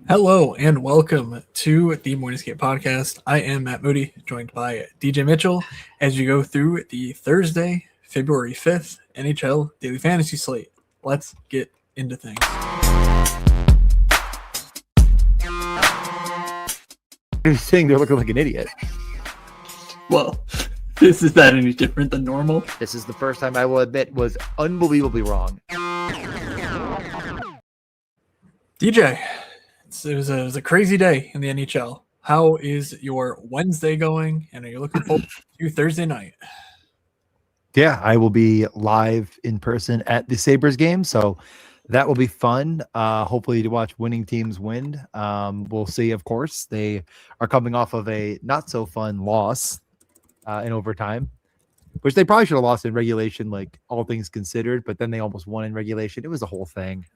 Hello and welcome to the Morning Skate Podcast. I am Matt Moody, joined by DJ Mitchell, as you go through the Thursday, February 5th NHL Daily Fantasy Slate. Let's get into things. You're saying they're looking like an idiot. Well, this is that any different than normal? This is the first time I will admit was unbelievably wrong. DJ, it was a crazy day in the NHL. How is your Wednesday going? And are you looking forward to Thursday night? Yeah, I will be live in person at the Sabres game, so that will be fun. Hopefully to watch winning teams win. We'll see, of course. They are coming off of a not so fun loss in overtime, which they probably should have lost in regulation, like all things considered, but then they almost won in regulation. It was a whole thing.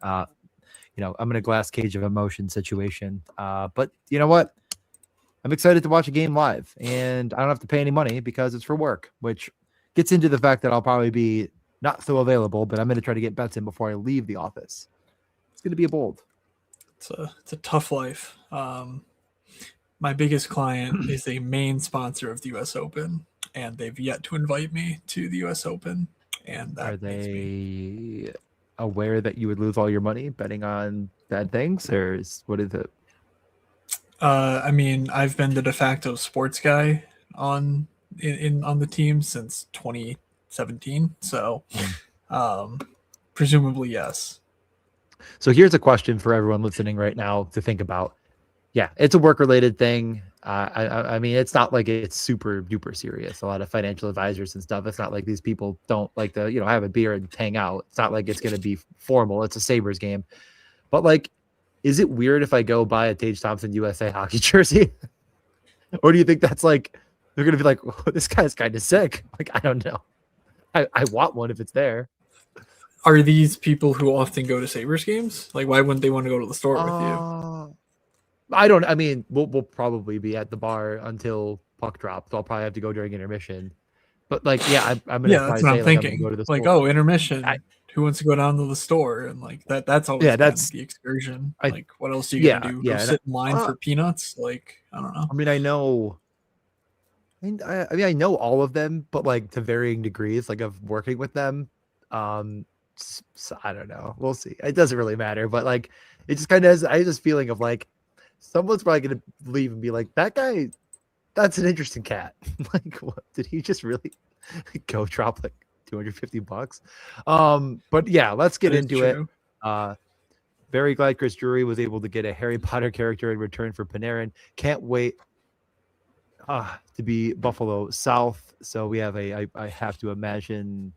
I'm in a glass cage of emotion situation. But you know what? I'm excited to watch a game live, and I don't have to pay any money because it's for work, which gets into the fact that I'll probably be not so available, but I'm going to try to get bets in before I leave the office. It's going to be a bold. It's a tough life. My biggest client is a main sponsor of the U.S. Open, and they've yet to invite me to the U.S. Open. And that Are they aware that you would lose all your money betting on bad things, or what is it? I mean, I've been the de facto sports guy on the team since 2017, so presumably yes. So here's a question for everyone listening right now to think about. Yeah, it's a work-related thing. I mean, it's not like it's super duper serious. A lot of financial advisors and stuff. It's not like these people don't like to, have a beer and hang out. It's not like it's going to be formal. It's a Sabres game. But like, is it weird if I go buy a Tage Thompson USA hockey jersey? Or do you think that's like, they're going to be like, oh, this guy's kind of sick? Like, I don't know. I want one if it's there. Are these people who often go to Sabres games? Like, why wouldn't they want to go to the store with you? I mean, we'll probably be at the bar until puck drop. So I'll probably have to go during intermission. But like, yeah, I'm gonna. Yeah, that's what I'm thinking. Go to the like, store. oh, intermission. Who wants to go down to the store? And like that's always that's the excursion. Like, what else are you gonna do? Go sit in line for peanuts? Like, I don't know. I mean, I know. I know all of them, but like to varying degrees, like of working with them. So I don't know. We'll see. It doesn't really matter, but like, it just kind of has. I have this feeling of like, someone's probably going to leave and be like, that guy, that's an interesting cat. Like, what did he just really go drop like $250? But yeah, let's get into it. Very glad Chris Drury was able to get a Harry Potter character in return for Panarin. Can't wait to be Buffalo South. So we have I have to imagine.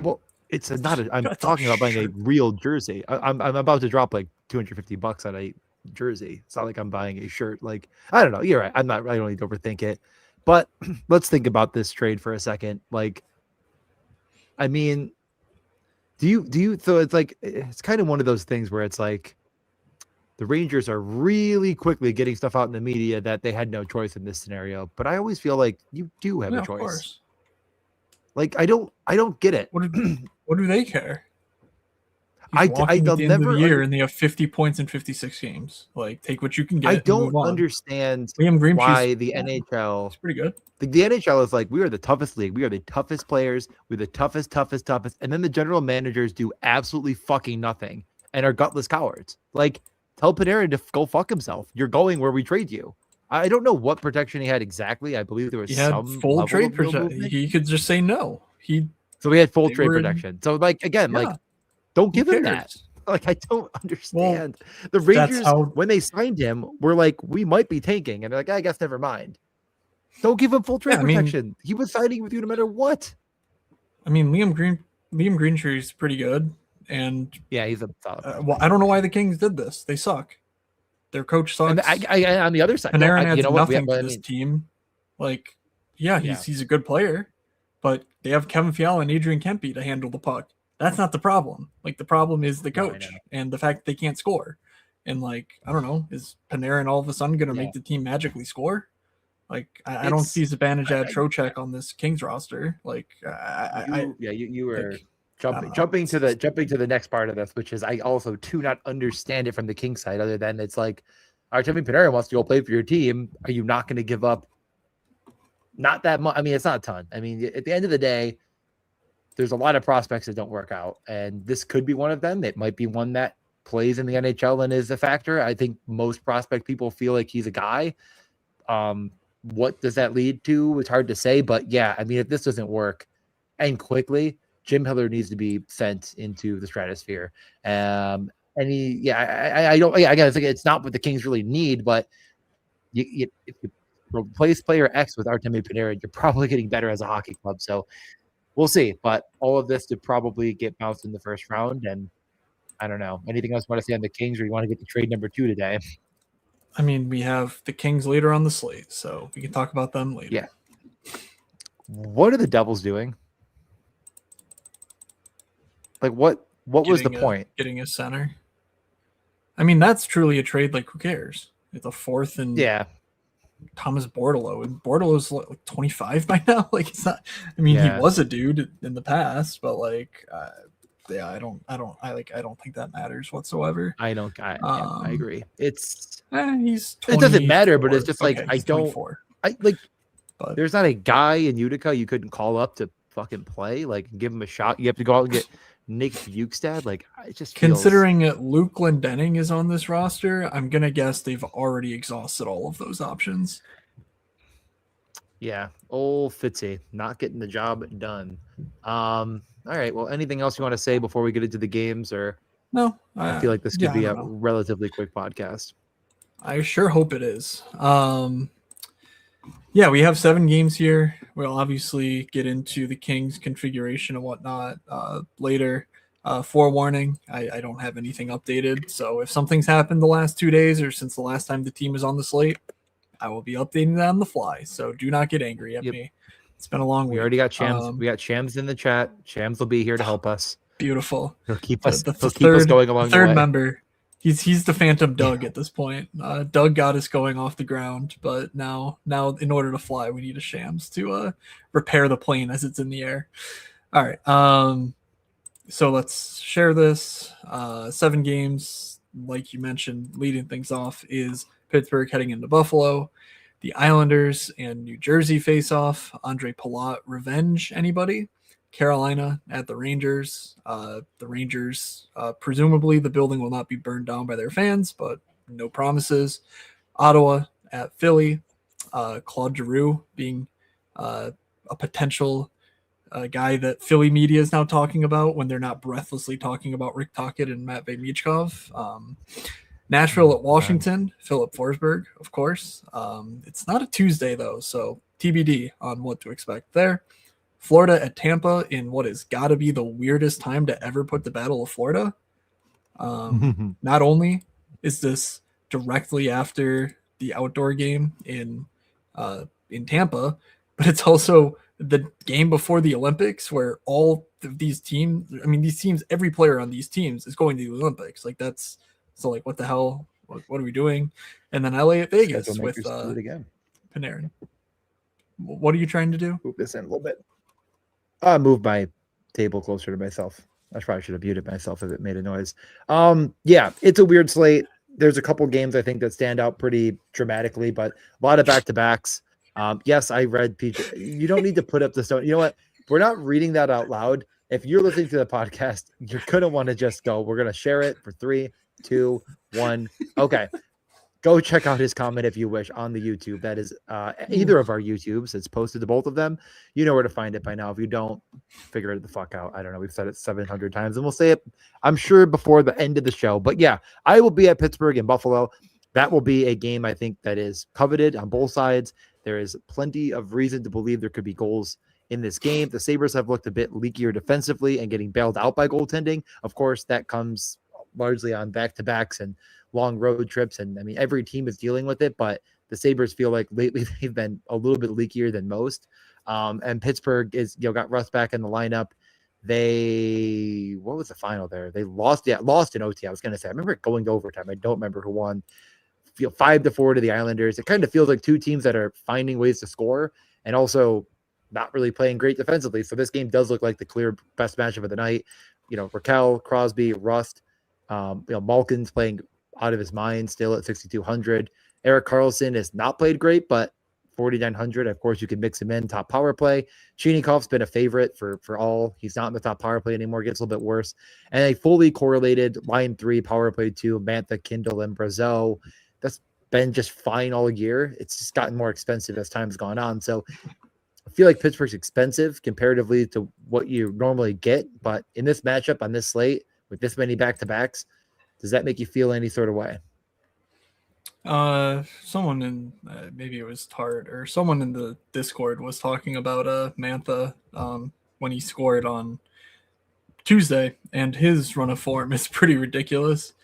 Well, I'm talking about buying a real jersey. I'm about to drop like $250 on a jersey. It's not like I'm buying a shirt. Like, I don't know. You're right. I don't need to overthink it. But let's think about this trade for a second. Like, I mean, do you so it's like, it's kind of one of those things where it's like the Rangers are really quickly getting stuff out in the media that they had no choice in this scenario. But I always feel like you do have a choice. Of course. Like, I don't get it. What do they care? They'll never year and they have 50 points in 56 games. Like, take what you can get. I don't understand why the NHL. It's pretty good. The NHL is like, we are the toughest league. We are the toughest players. We're the toughest. And then the general managers do absolutely fucking nothing and are gutless cowards. Like, tell Panarin to go fuck himself. You're going where we trade you. I don't know what protection he had exactly. I believe there was some full trade protection. He could just say no. So we had full trade protection. So like, again, like, don't give him that. Like, I don't understand. The Rangers, when they signed him, were like, we might be tanking, and they're like, I guess never mind. Don't give him full trade protection. He was signing with you no matter what. I mean, Liam Greentree's pretty good, and yeah, he's a solid. Well, I don't know why the Kings did this. They suck. Their coach sucks. And I on the other side, Panarin adds nothing to this team. Like, he's a good player, but they have Kevin Fiala and Adrian Kempe to handle the puck. That's not the problem. Like, the problem is the coach and the fact that they can't score. And like, I don't know, is Panarin all of a sudden going to make the team magically score? Like, I don't see Zibanejad, Trocheck on this Kings roster. Like, you were Jumping to the next part of this, which is I also do not understand it from the Kings side, other than it's like, Artemi Panarin wants to go play for your team. Are you not going to give up? Not that much. I mean, it's not a ton. I mean, at the end of the day, there's a lot of prospects that don't work out, and this could be one of them. It might be one that plays in the NHL and is a factor. I think most prospect people feel like he's a guy. What does that lead to? It's hard to say, but yeah, I mean, if this doesn't work and quickly, Jim Hiller needs to be sent into the stratosphere. I gotta think it's not what the Kings really need, but if you replace player X with Artemi Panarin, you're probably getting better as a hockey club. So we'll see. But all of this to probably get bounced in the first round. And I don't know. Anything else you want to say on the Kings, or you want to get to trade number 2 today? I mean, we have the Kings later on the slate, so we can talk about them later. Yeah. What are the Devils doing? Like, what was the point? Getting a center. I mean, that's truly a trade. Like, who cares? It's a fourth and Thomas Bordelot, and Bordelot's like 25 by now. Like, it's not. I mean, he was a dude in the past, but like, I don't think that matters whatsoever. I agree. It's he's 24. It doesn't matter, but it's just like but there's not a guy in Utica you couldn't call up to fucking play, like give him a shot. You have to go out and get Nick Bjugstad. Like, it just considering Luke Glendening is on this roster, I'm gonna guess they've already exhausted all of those options. Yeah, old Fitzy not getting the job done. All right. Well, anything else you want to say before we get into the games? Or no? I feel like this could be a relatively quick podcast. I sure hope it is. Yeah, we have 7 games here. We'll obviously get into the Kings configuration and whatnot later. Forewarning, I don't have anything updated. So if something's happened the last 2 days or since the last time the team was on the slate, I will be updating that on the fly. So do not get angry at me. It's been a long week. We already got Shams. We got Shams in the chat. Shams will be here to help us. Beautiful. He'll keep us going along the way. Third member. He's the Phantom Doug at this point. Doug got us going off the ground, but now in order to fly, we need a Shams to repair the plane as it's in the air. All right. So let's share this. 7 games, like you mentioned, leading things off is Pittsburgh heading into Buffalo. The Islanders and New Jersey face off. Andre Palat revenge anybody? Carolina at the Rangers. The Rangers, presumably the building will not be burned down by their fans, but no promises. Ottawa at Philly. Claude Giroux being a potential guy that Philly media is now talking about when they're not breathlessly talking about Rick Tocchet and Matvei Michkov. Nashville at Washington, Philip Forsberg, of course. It's not a Tuesday, though, so TBD on what to expect there. Florida at Tampa in what has got to be the weirdest time to ever put the Battle of Florida. Not only is this directly after the outdoor game in Tampa, but it's also the game before the Olympics where all of these teams, these teams, every player on these teams is going to the Olympics. Like, that's... So, like, what the hell? What are we doing? And then LA at Vegas with Panarin. What are you trying to do? Move this in a little bit. I moved my table closer to myself. I probably should have muted myself if it made a noise. Yeah, it's a weird slate. There's a couple games I think that stand out pretty dramatically, but a lot of back-to-backs. Yes, I read PJ. You don't need to put up the stone. You know what? We're not reading that out loud. If you're listening to the podcast, you're going to want to just go. We're going to share it for 3, 2, 1. Okay. Go check out his comment if you wish on the YouTube. That is either of our YouTubes. It's posted to both of them. You know where to find it by now. If you don't, figure it the fuck out. I don't know. We've said it 700 times, and we'll say it, I'm sure, before the end of the show. But yeah, I will be at Pittsburgh and Buffalo. That will be a game, I think, that is coveted on both sides. There is plenty of reason to believe there could be goals in this game. The Sabres have looked a bit leakier defensively and getting bailed out by goaltending. Of course, that comes largely on back-to-backs and long road trips. And I mean, every team is dealing with it, but the Sabres feel like lately they've been a little bit leakier than most. And Pittsburgh is, got Russ back in the lineup. What was the final there? They lost in OT. I was going to say, I remember it going to overtime. I don't remember who won. 5-4 to the Islanders. It kind of feels like two teams that are finding ways to score and also not really playing great defensively. So this game does look like the clear best matchup of the night. Raquel, Crosby, Rust, Malkin's playing out of his mind still at 6,200. Erik Karlsson has not played great, but 4,900. Of course, you can mix him in. Top power play. Chinikov's been a favorite for all. He's not in the top power play anymore. Gets a little bit worse. And a fully correlated line 3 power play 2, Mantha, Kindle, and Brazeau. That's been just fine all year. It's just gotten more expensive as time's gone on. So I feel like Pittsburgh's expensive comparatively to what you normally get. But in this matchup on this slate with this many back-to-backs, does that make you feel any sort of way? Someone in maybe it was Tart or someone in the Discord was talking about Mantha when he scored on Tuesday, and his run of form is pretty ridiculous.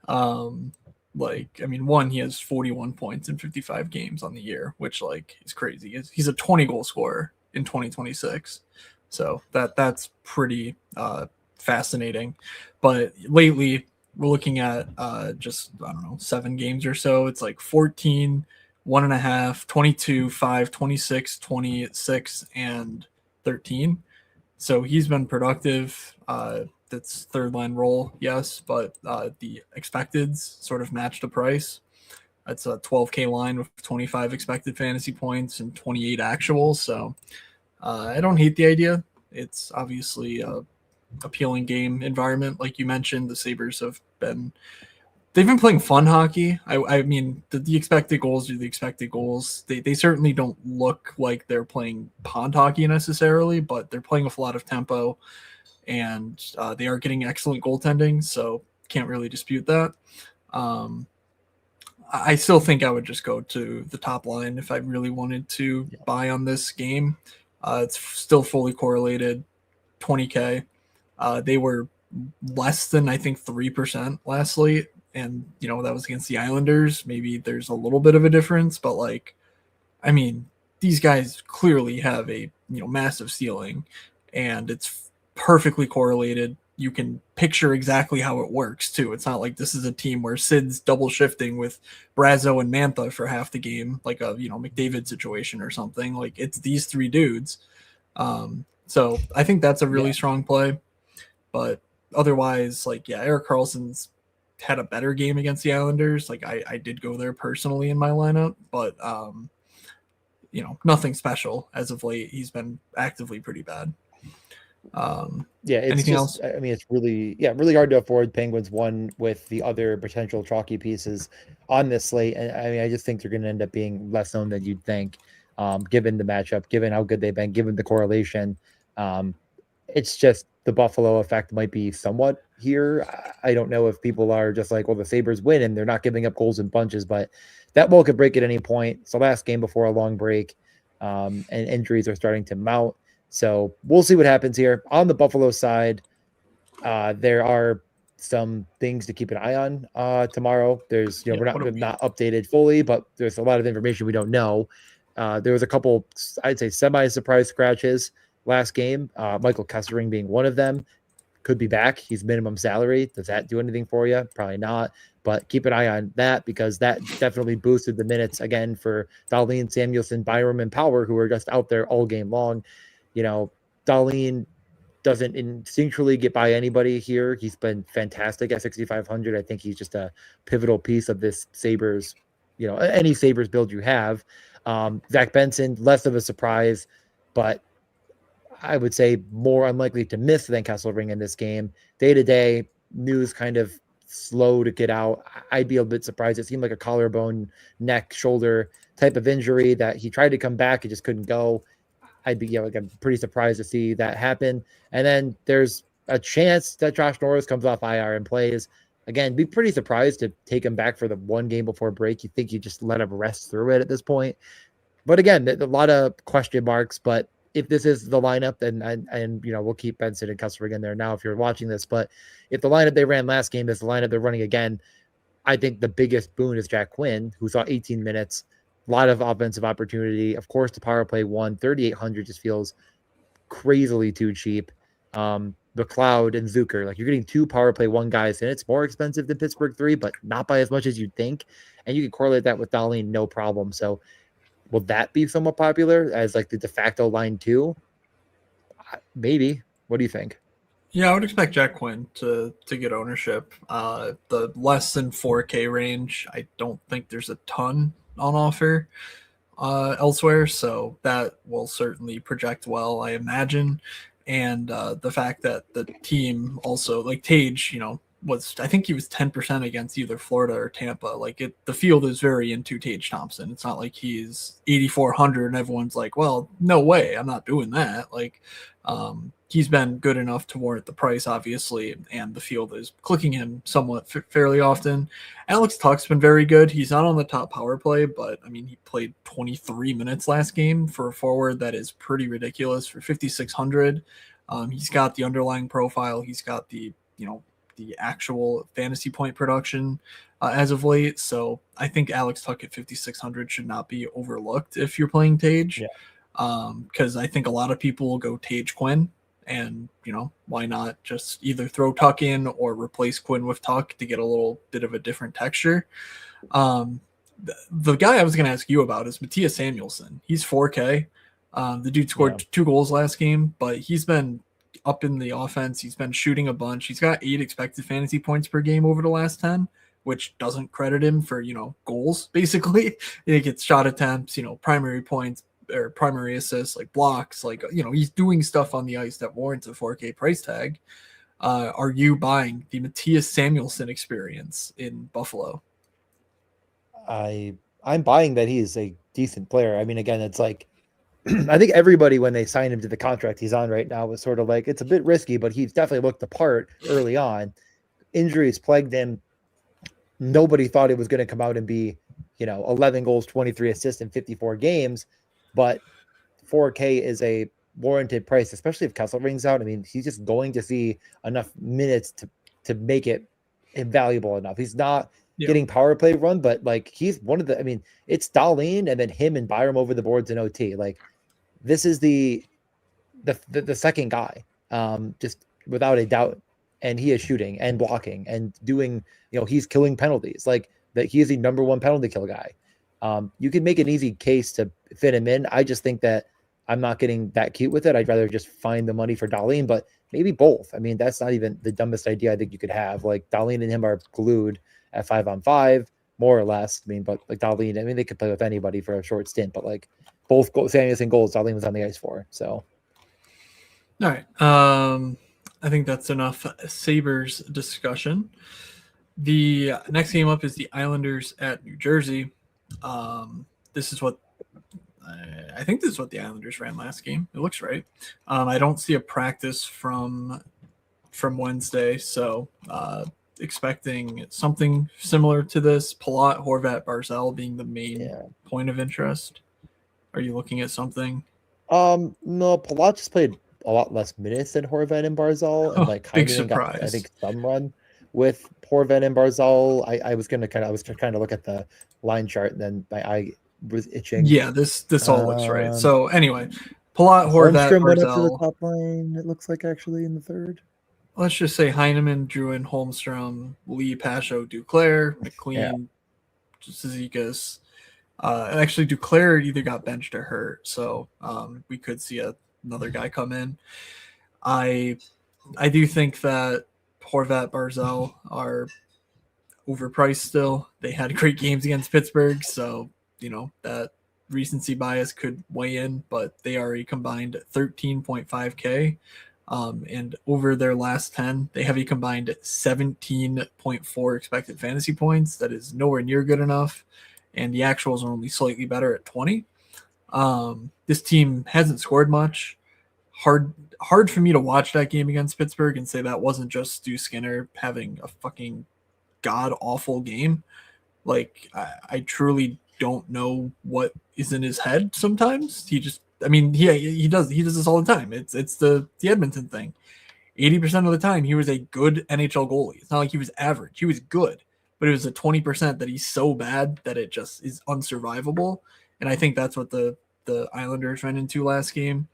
One, he has 41 points in 55 games on the year, which is crazy. He's a 20 goal scorer in 2026, so that's pretty fascinating. But lately, we're looking at just, 7 games or so. It's 14, 1.5, 22, 5, 26, 26, and 13. So he's been productive. That's third line role, yes, but the expecteds sort of match the price. That's a 12K line with 25 expected fantasy points and 28 actual. So I don't hate the idea. It's obviously a appealing game environment. Like you mentioned, the Sabres they've been playing fun hockey. I mean, the expected goals are the expected goals. They certainly don't look like they're playing pond hockey necessarily, but they're playing with a lot of tempo, and they are getting excellent goaltending, so can't really dispute that. I still think I would just go to the top line if I really wanted to buy on this game. It's still fully correlated, 20K. They were less than, I think, 3% last slate, and that was against the Islanders. Maybe there's a little bit of a difference, but these guys clearly have a massive ceiling, and it's perfectly correlated. You can picture exactly how it works too. It's not like this is a team where Sid's double shifting with Brazeau and Mantha for half the game, like a McDavid situation or something. It's these 3 dudes. So I think that's a really strong play. But otherwise, Erik Karlsson's had a better game against the Islanders. I did go there personally in my lineup, but nothing special as of late. He's been actively pretty bad. It's anything else? I mean, it's really hard to afford Penguins one with the other potential chalky pieces on this slate. And I mean, I just think they're going to end up being less known than you'd think, given the matchup, given how good they've been, given the correlation. It's just the Buffalo effect might be somewhat here. I don't know if people are just like, well, the Sabres win and they're not giving up goals in bunches, but that ball could break at any point. It's the last game before a long break, and injuries are starting to mount. So we'll see what happens here. On the Buffalo side, there are some things to keep an eye on tomorrow. There's, we're not updated fully, but there's a lot of information we don't know. There was a couple, I'd say, semi-surprise scratches last game. Michael Kessering being one of them. Could be back. He's minimum salary. Does that do anything for you? Probably not. But keep an eye on that, because that definitely boosted the minutes again for Dahlin, Samuelsson, Byram, and Power, who are just out there all game long. Dahlin doesn't instinctually get by anybody here. He's been fantastic at 6,500. I think he's just a pivotal piece of this Sabres, any Sabres build you have. Zach Benson, less of a surprise, but I would say more unlikely to miss than Kesselring in this game. Day-to-day news kind of slow to get out. I'd be a bit surprised. It seemed like a collarbone, neck, shoulder type of injury that he tried to come back. He just couldn't go. I'd be I'm pretty surprised to see that happen. And then there's a chance that Josh Norris comes off IR and plays. Again, be pretty surprised to take him back for the one game before break. You think you just let him rest through it at this point. But again, a lot of question marks. But if this is the lineup, and we'll keep Benson and Kessering in there now if you're watching this. But if the lineup they ran last game is the lineup they're running again, I think the biggest boon is Jack Quinn, who saw 18 minutes, a lot of offensive opportunity. Of course, the power play 3,800 just feels crazily too cheap. McLeod and Zucker, you're getting 2 power play 1 guys, and it's more expensive than Pittsburgh 3, but not by as much as you'd think. And you can correlate that with Dahlin, no problem. So will that be somewhat popular as like the de facto line 2? Maybe. What do you think? Yeah, I would expect Jack Quinn to get ownership. The less than 4K range, I don't think there's a ton on offer elsewhere, so that will certainly project well, I imagine. And the fact that the team also, like Tage, I think he was 10% against either Florida or Tampa. Like the field is very into Tage Thompson. It's not like he's 8,400 and everyone's like, well, no way, I'm not doing that. Like, he's been good enough to warrant the price, obviously, and the field is clicking him somewhat fairly often. Alex Tuch's been very good. He's not on the top power play, but I mean, he played 23 minutes last game for a forward. That is pretty ridiculous for 5,600. He's got the underlying profile. He's got the actual fantasy point production as of late. So I think Alex Tuch at 5,600 should not be overlooked if you're playing Tage. Yeah. Because I think a lot of people will go Tage Quinn, and why not just either throw Tuch in or replace Quinn with Tuch to get a little bit of a different texture. The guy I was going to ask you about is Matthias Samuelsson. He's 4K. The dude scored 2 goals last game, but he's been up in the offense. He's been shooting a bunch. He's got 8 expected fantasy points per game over the last 10, which doesn't credit him for goals. Basically, he gets shot attempts, primary points or primary assists, like blocks, like he's doing stuff on the ice that warrants a 4K price tag. Are you buying the Matthias Samuelsson experience in Buffalo? I'm buying that he's a decent player. I mean, again, it's like I think everybody, when they signed him to the contract he's on right now, was sort of like, it's a bit risky, but he's definitely looked the part early on. Injuries plagued him. Nobody thought it was going to come out and be, 11 goals, 23 assists in 54 games. But 4K is a warranted price, especially if Kessel rings out. I mean, he's just going to see enough minutes to make it invaluable enough. He's not getting power play run, but like he's one of the, I mean, it's Dahlin and then him and Byram over the boards in OT. Like this is the second guy, just without a doubt. And he is shooting and blocking and doing, he's killing penalties. Like that he is the number 1 penalty kill guy. You can make an easy case to fit him in. I just think that I'm not getting that cute with it. I'd rather just find the money for Dahlin, but maybe both. I mean, that's not even the dumbest idea I think you could have. Like Dahlin and him are glued at 5-on-5, more or less. I mean, but like Dahlin, I mean, they could play with anybody for a short stint, but like both Samuelsson goals, Dahlin was on the ice for. So, all right. I think that's enough Sabres discussion. The next game up is the Islanders at New Jersey. This is what I think this is what the Islanders ran last game. It looks right. I don't see a practice from Wednesday, so expecting something similar to this. Palat, Horvat, Barzal being the main point of interest. Are you looking at something? No, Palat just played a lot less minutes than Horvat and Barzal, and like big surprise. I think some run with Horvat and Barzal. I was trying to look at the line chart, and then my eye was itching. Yeah, this all looks right. So anyway, Palat, Horvat, Barzal. To the top line. It looks like actually in the third. Let's just say Heineman, Druin, Holmstrom, Lee, Pasho, Duclair, McLean, Zizekas. Actually, Duclair either got benched or hurt, so we could see another guy come in. I do think that Horvat, Barzal are overpriced still. They had great games against Pittsburgh, so that recency bias could weigh in, but they are a combined 13.5K. And over their last 10, they have a combined 17.4 expected fantasy points. That is nowhere near good enough. And the actuals are only slightly better at 20. This team hasn't scored much. Hard for me to watch that game against Pittsburgh and say that wasn't just Stu Skinner having a fucking god awful game. Like I truly don't know what is in his head sometimes. He does this all the time. It's the Edmonton thing. 80% of the time he was a good NHL goalie. It's not like he was average. He was good, but it was the 20% that he's so bad that it just is unsurvivable. And I think that's what the Islanders ran into last game.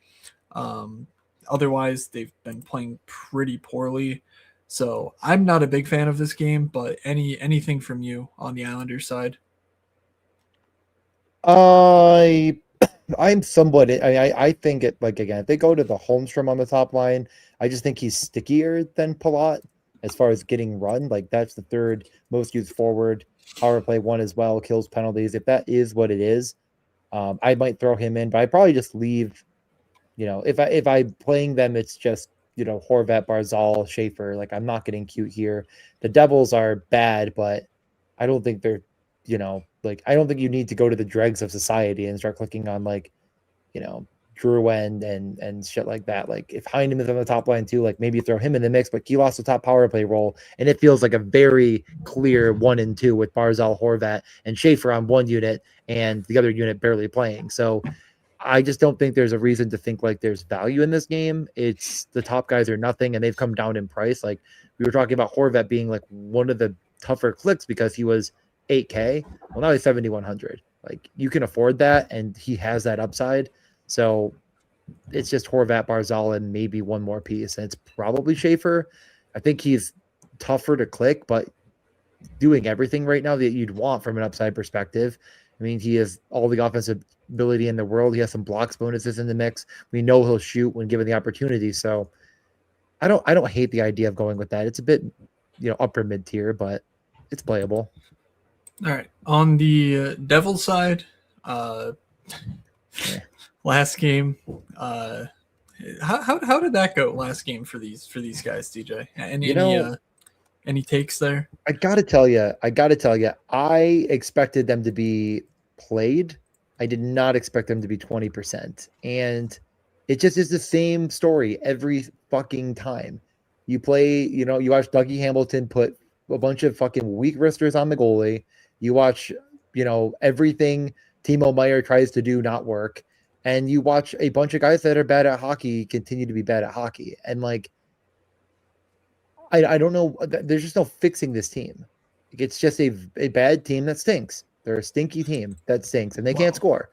Otherwise, they've been playing pretty poorly. So I'm not a big fan of this game, but anything from you on the Islanders side? I'm somewhat. I think it, like, again, if they go to the Holmstrom on the top line, I just think he's stickier than Palat as far as getting run. Like, that's the third most used forward. Power play one as well, kills penalties. If that is what it is, I might throw him in, but I probably just leave. If I'm playing them, it's just Horvat, Barzal, Schaefer. Like, I'm not getting cute here. The Devils are bad, but I don't think they're like, I don't think you need to go to the dregs of society and start clicking on like, Drouin and shit like that. Like, if Heineman's on the top line too, like, maybe throw him in the mix, but he lost the top power play role, and it feels like a very clear 1 and 2 with Barzal, Horvat, and Schaefer on one unit and the other unit barely playing. So I just don't think there's a reason to think like there's value in this game. It's the top guys are nothing, and they've come down in price. Like, we were talking about Horvat being like one of the tougher clicks because he was 8K. Well, now he's 7,100. Like, you can afford that, and he has that upside. So it's just Horvat, Barzal, and maybe one more piece, and it's probably Schaefer. I think he's tougher to click, but doing everything right now that you'd want from an upside perspective. I mean, he has all the offensive ability in the world. He has some blocks bonuses in the mix. We know he'll shoot when given the opportunity. So I don't hate the idea of going with that. It's a bit, upper mid tier, but it's playable. All right. On the Devils side, last game, how did that go last game for these guys, DJ? Any takes there? I gotta tell you, I expected them to be played. I did not expect them to be 20%. And it just is the same story every fucking time. You play, you watch Dougie Hamilton put a bunch of fucking weak wristers on the goalie. You watch, everything Timo Meier tries to do not work. And you watch a bunch of guys that are bad at hockey continue to be bad at hockey. And like, I don't know. There's just no fixing this team. It's just a bad team that stinks. They're a stinky team that stinks, and they can't score.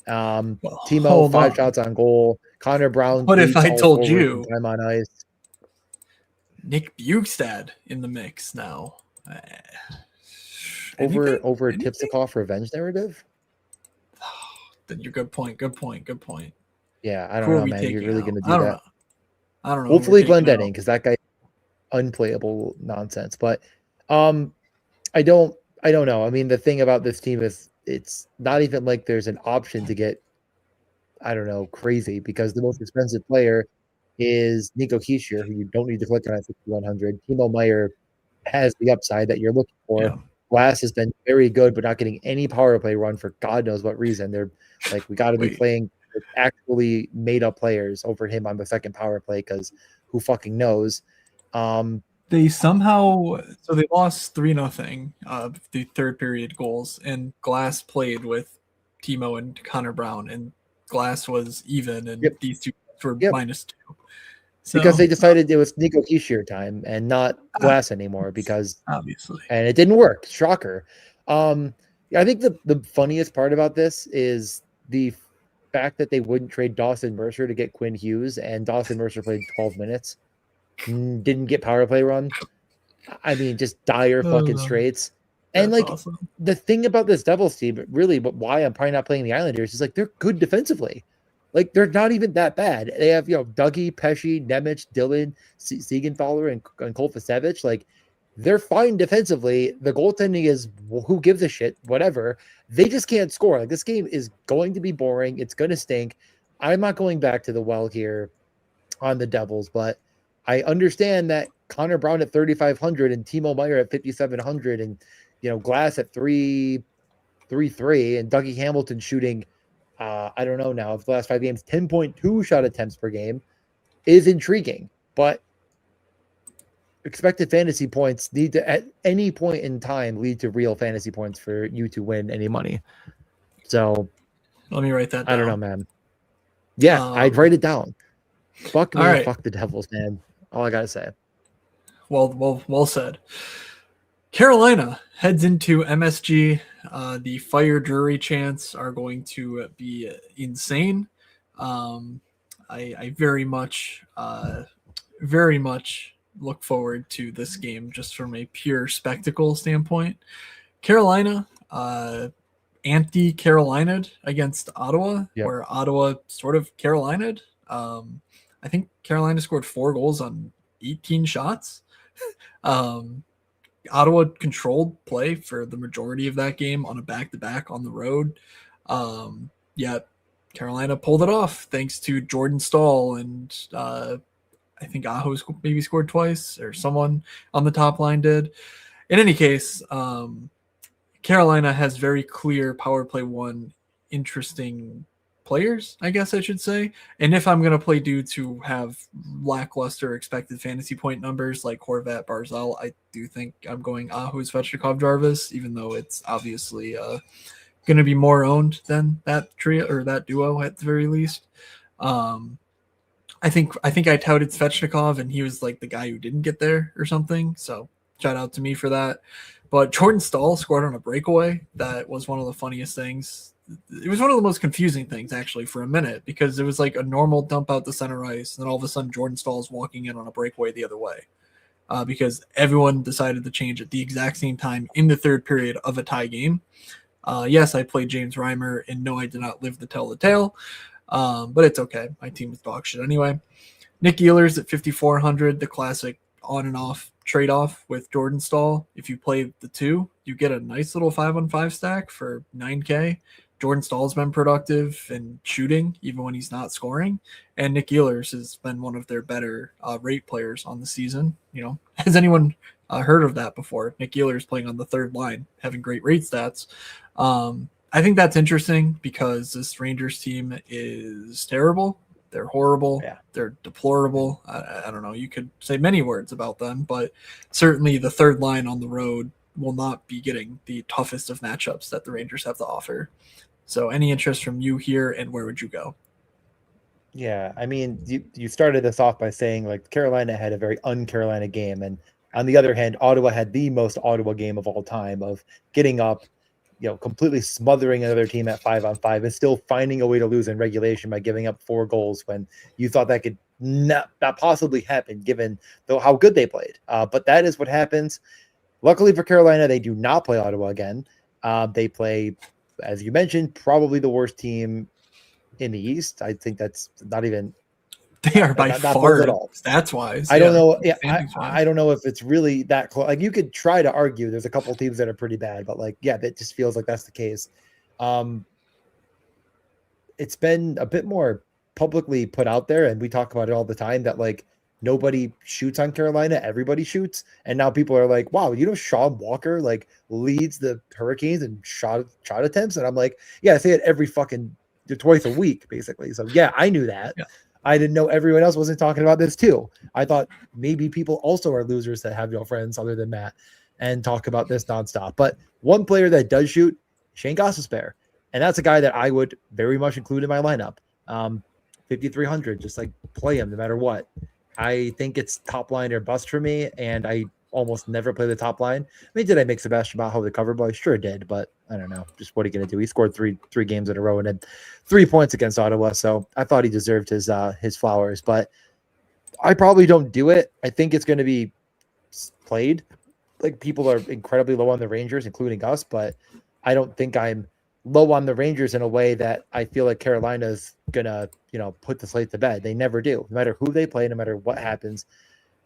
Timo, 5 shots on goal. Connor Brown. What if I told you time on ice? Nick Bjugstad in the mix now. Over Tipsikoff revenge narrative? Good point. Yeah, I don't know, man. You're really going to do that? I don't know. Hopefully Glendening, because that guy unplayable nonsense. But I don't know. I mean, the thing about this team is it's not even like there's an option to get, I don't know, crazy, because the most expensive player is Nico Hischier, who you don't need to click on at 6,100. Timo Meier has the upside that you're looking for. Yeah. Glass has been very good, but not getting any power play run for God knows what reason. They're like, we got to be playing with actually made up players over him on the second power play, because who fucking knows? They somehow they lost 3-0 the third period goals, and Glass played with Timo and Connor Brown, and Glass was even, and these two were -2. So, because they decided it was Nico Hischier time and not Glass anymore, because obviously, and it didn't work. Shocker. I think the funniest part about this is the fact that they wouldn't trade Dawson Mercer to get Quinn Hughes, and Dawson Mercer played 12 minutes. Didn't get power play run. I mean, just dire fucking straits. And like, awesome. The thing about this Devils team, really, but why I'm probably not playing the Islanders, is like, they're good defensively. Like, they're not even that bad. They have, Dougie, Pesci, Nemec, Dylan, Siegenthaler, and Kolfasevich. Like, they're fine defensively. The goaltending is who gives a shit, whatever. They just can't score. Like, this game is going to be boring. It's going to stink. I'm not going back to the well here on the Devils, but I understand that Connor Brown at 3,500 and Timo Meier at 5,700 and, Glass at 3.33 and Dougie Hamilton shooting, I don't know now, of the last 5 games, 10.2 shot attempts per game is intriguing, but expected fantasy points need to, at any point in time, lead to real fantasy points for you to win any money. So let me write that down. I don't know, man. Yeah, I'd write it down. Fuck me, right. Fuck the Devils, man. All I gotta say. Well said. Carolina heads into MSG. The Fire Drury chants are going to be insane. I very much look forward to this game just from a pure spectacle standpoint. Carolina, anti-Carolina'd against Ottawa, where Ottawa sort of Carolina'd. I think Carolina scored 4 goals on 18 shots. Ottawa controlled play for the majority of that game on a back-to-back on the road. Yet Carolina pulled it off thanks to Jordan Staal and I think Aho maybe scored twice, or someone on the top line did. In any case, Carolina has very clear power play one interesting players, I guess I should say. And if I'm going to play dudes who have lackluster expected fantasy point numbers like Horvat, Barzal, I do think I'm going Aho, Svechnikov, Jarvis, even though it's obviously going to be more owned than that trio or that duo at the very least. I think I touted Svechnikov and he was like the guy who didn't get there or something. So shout out to me for that. But Jordan Staal scored on a breakaway. That was one of the funniest things. It was one of the most confusing things actually for a minute, because it was like a normal dump out the center ice, and then all of a sudden Jordan Staal is walking in on a breakaway the other way. Because everyone decided to change at the exact same time in the third period of a tie game. Yes, I played James Reimer, and no, I did not live to tell the tale. But it's okay. My team was dog shit anyway. Nick Ehlers at 5,400, the classic on and off trade-off with Jordan Staal. If you play the two, you get a nice little 5-on-5 stack for 9K. Jordan Stahl's been productive and shooting even when he's not scoring, and Nick Ehlers has been one of their better rate players on the season. You know, has anyone heard of that before? Nick Ehlers playing on the third line, having great rate stats. I think that's interesting because this Rangers team is terrible. They're horrible. Yeah. They're deplorable. I don't know. You could say many words about them, but certainly the third line on the road will not be getting the toughest of matchups that the Rangers have to offer. So any interest from you here, and where would you go? Yeah, I mean, you started this off by saying like Carolina had a very un-Carolina game, and on the other hand, Ottawa had the most Ottawa game of all time of getting up, you know, completely smothering another team at 5-on-5 and still finding a way to lose in regulation by giving up 4 goals when you thought that could not possibly happen given how good they played. But that is what happens. Luckily for Carolina, they do not play Ottawa again. They play, as you mentioned, probably the worst team in the East. I think that's not even. They are by far at all. Stats wise. I don't know. Yeah, I don't know if it's really that close. Like you could try to argue. There's a couple teams that are pretty bad, but like, yeah, that just feels like that's the case. It's been a bit more publicly put out there, and we talk about it all the time that like nobody shoots on Carolina, everybody shoots, and now people are like, wow, you know, Sean Walker like leads the Hurricanes in shot attempts, and I'm like, yeah, I say it every fucking twice a week, basically. So yeah, I knew that. Yeah. I didn't know everyone else wasn't talking about this too. I thought maybe people also are losers that have no friends other than Matt and talk about this nonstop. But one player that does shoot, Shane Gostisbehere. And that's a guy that I would very much include in my lineup. 5,300, just like play him no matter what. I think it's top line or bust for me, and I almost never play the top line. I mean, did I make Sebastian Bajo the cover boy? Sure did, but I don't know. Just what are you going to do? He scored three games in a row and had 3 points against Ottawa, so I thought he deserved his flowers, but I probably don't do it. I think it's going to be played. Like people are incredibly low on the Rangers, including us, but I don't think I'm low on the Rangers in a way that I feel like Carolina's going to, you know, put the slate to bed. They never do. No matter who they play, no matter what happens,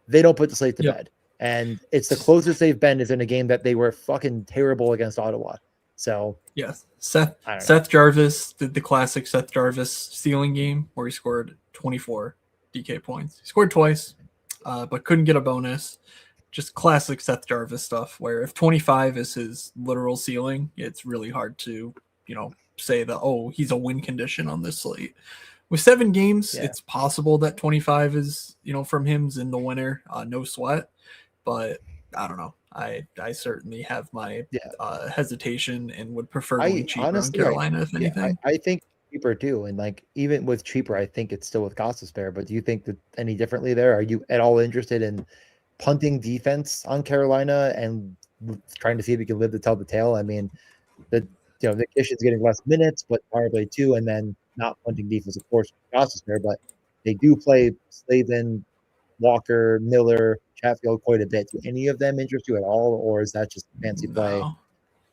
they don't put the slate to bed. And it's the closest they've been is in a game that they were fucking terrible against Ottawa. So yes, Seth Jarvis did the classic Seth Jarvis stealing game where he scored 24 DK points. He scored twice, but couldn't get a bonus. Just classic Seth Jarvis stuff where if 25 is his literal ceiling, it's really hard to, you know, say that, oh, he's a win condition on this slate. With 7 games, it's possible that 25 is, you know, from him's in the winner, no sweat. But I don't know. I certainly have my hesitation and would prefer to be cheaper honestly, on Carolina, if anything. I think cheaper too. And like even with cheaper, I think it's still with Gostisbehere. But do you think that any differently there? Are you at all interested in punting defense on Carolina and trying to see if you can live to tell the tale? I mean, Nick Kishin's getting less minutes, but power play too, and then not punting defense, of course, Gostisbehere, but they do play Slavin, Walker, Miller, Chatfield quite a bit. Do any of them interest you at all, or is that just fancy play?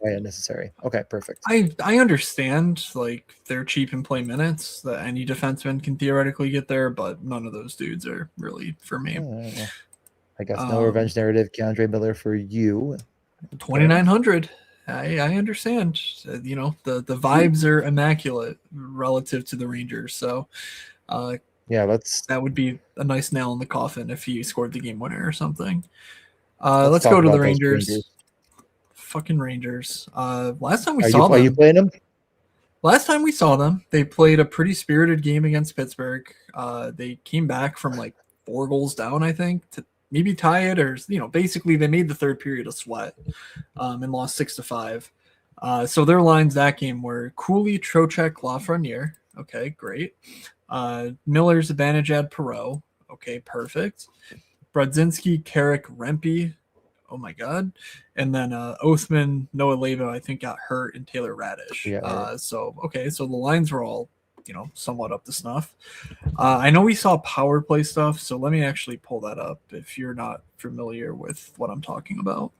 quite unnecessary. Okay, perfect. I understand, like, they're cheap and play minutes, that any defenseman can theoretically get there, but none of those dudes are really for me. Well, I guess no revenge narrative, Keandre Miller for you. 2,900. I understand. You know, the vibes are immaculate relative to the Rangers, so that would be a nice nail in the coffin if he scored the game winner or something. Let's go to the Rangers. Fucking Rangers. Last time we saw them. Are you playing them? Last time we saw them, they played a pretty spirited game against Pittsburgh. They came back from like 4 goals down, I think, to maybe tie it, or basically they made the third period a sweat and lost 6-5. So their lines that game were Cooley, Trocheck, Lafreniere. Okay, great. Miller's Zibanejad, Perreault. Okay, perfect. Brodzinski, Carrick, Rempe. Oh my god. And then Oathman, Noah Lebo, I think, got hurt, and Taylor Radish. Yeah. So the lines were all, somewhat up to snuff. I know we saw power play stuff, so let me actually pull that up if you're not familiar with what I'm talking about.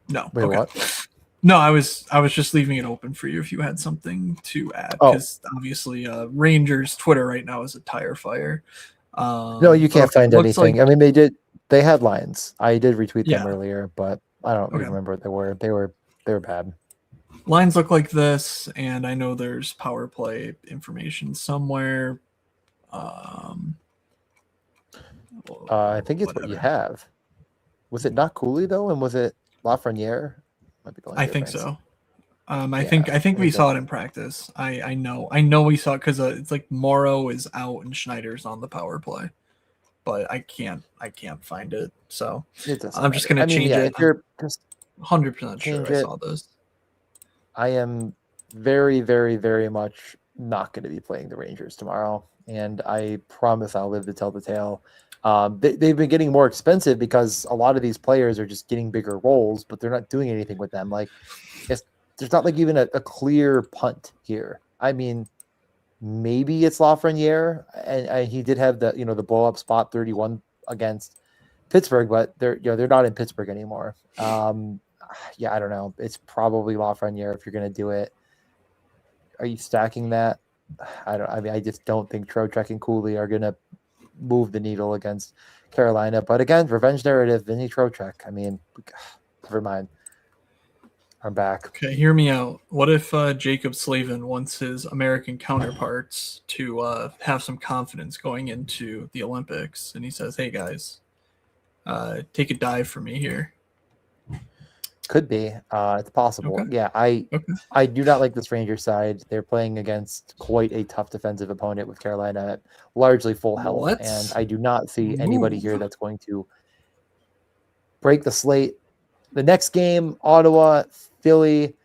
No. Wait, okay. what? No, I was just leaving it open for you if you had something to add, because obviously Rangers Twitter right now is a tire fire. No, you can't find anything. I mean, they had lines. I did retweet them earlier, but I don't remember what they were. They were bad. Lines look like this, and I know there's power play information somewhere. I think it's what you have. Was it not Cooley though, and was it Lafreniere? I think so. I think we saw it in practice. I know we saw it because it's like Morrow is out and Schneider's on the power play, but I can't find it. So I'm just gonna change it. You're just 100% sure I saw this. I am very, very, very much not going to be playing the Rangers tomorrow, and I promise I'll live to tell the tale. They've been getting more expensive because a lot of these players are just getting bigger roles, but they're not doing anything with them. Like, there's not like even a clear punt here. I mean, maybe it's Lafreniere, and he did have the the blow up spot 31 against Pittsburgh, but they're not in Pittsburgh anymore. I don't know. It's probably Lafreniere if you're going to do it. Are you stacking that? I just don't think Trocheck and Cooley are going to move the needle against Carolina. But again, revenge narrative, Vinny Trocheck. I mean, never mind. I'm back. Okay, hear me out. What if Jacob Slavin wants his American counterparts to have some confidence going into the Olympics, and he says, "Hey guys, take a dive for me here." Could be. It's possible. Okay. Yeah, I do not like this Rangers side. They're playing against quite a tough defensive opponent with Carolina at largely full health, and I do not see anybody here that's going to break the slate. The next game, Ottawa, Philly.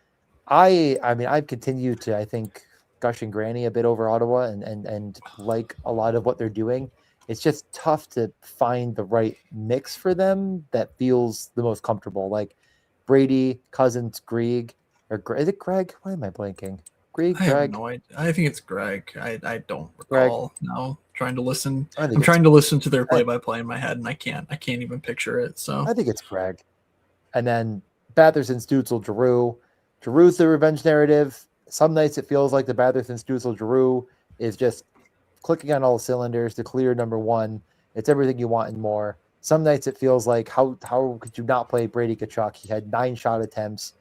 I've continued to, I think, gush and granny a bit over Ottawa and like a lot of what they're doing. It's just tough to find the right mix for them that feels the most comfortable. Like Brady, Cousins, Grieg, is it Greg? Why am I blanking? Grieg, Greg? I think it's Greg. I don't recall. Greg. No, trying to listen. I'm trying to listen to their play-by-play in my head, and I can't even picture it. So I think it's Greg. And then Batherson, Stützle, Giroux. Giroux's the revenge narrative. Some nights it feels like the Batherson, Stützle, Giroux is just clicking on all cylinders to clear number one. It's everything you want and more. Some nights it feels like how could you not play Brady Tkachuk? He had 9 shot attempts,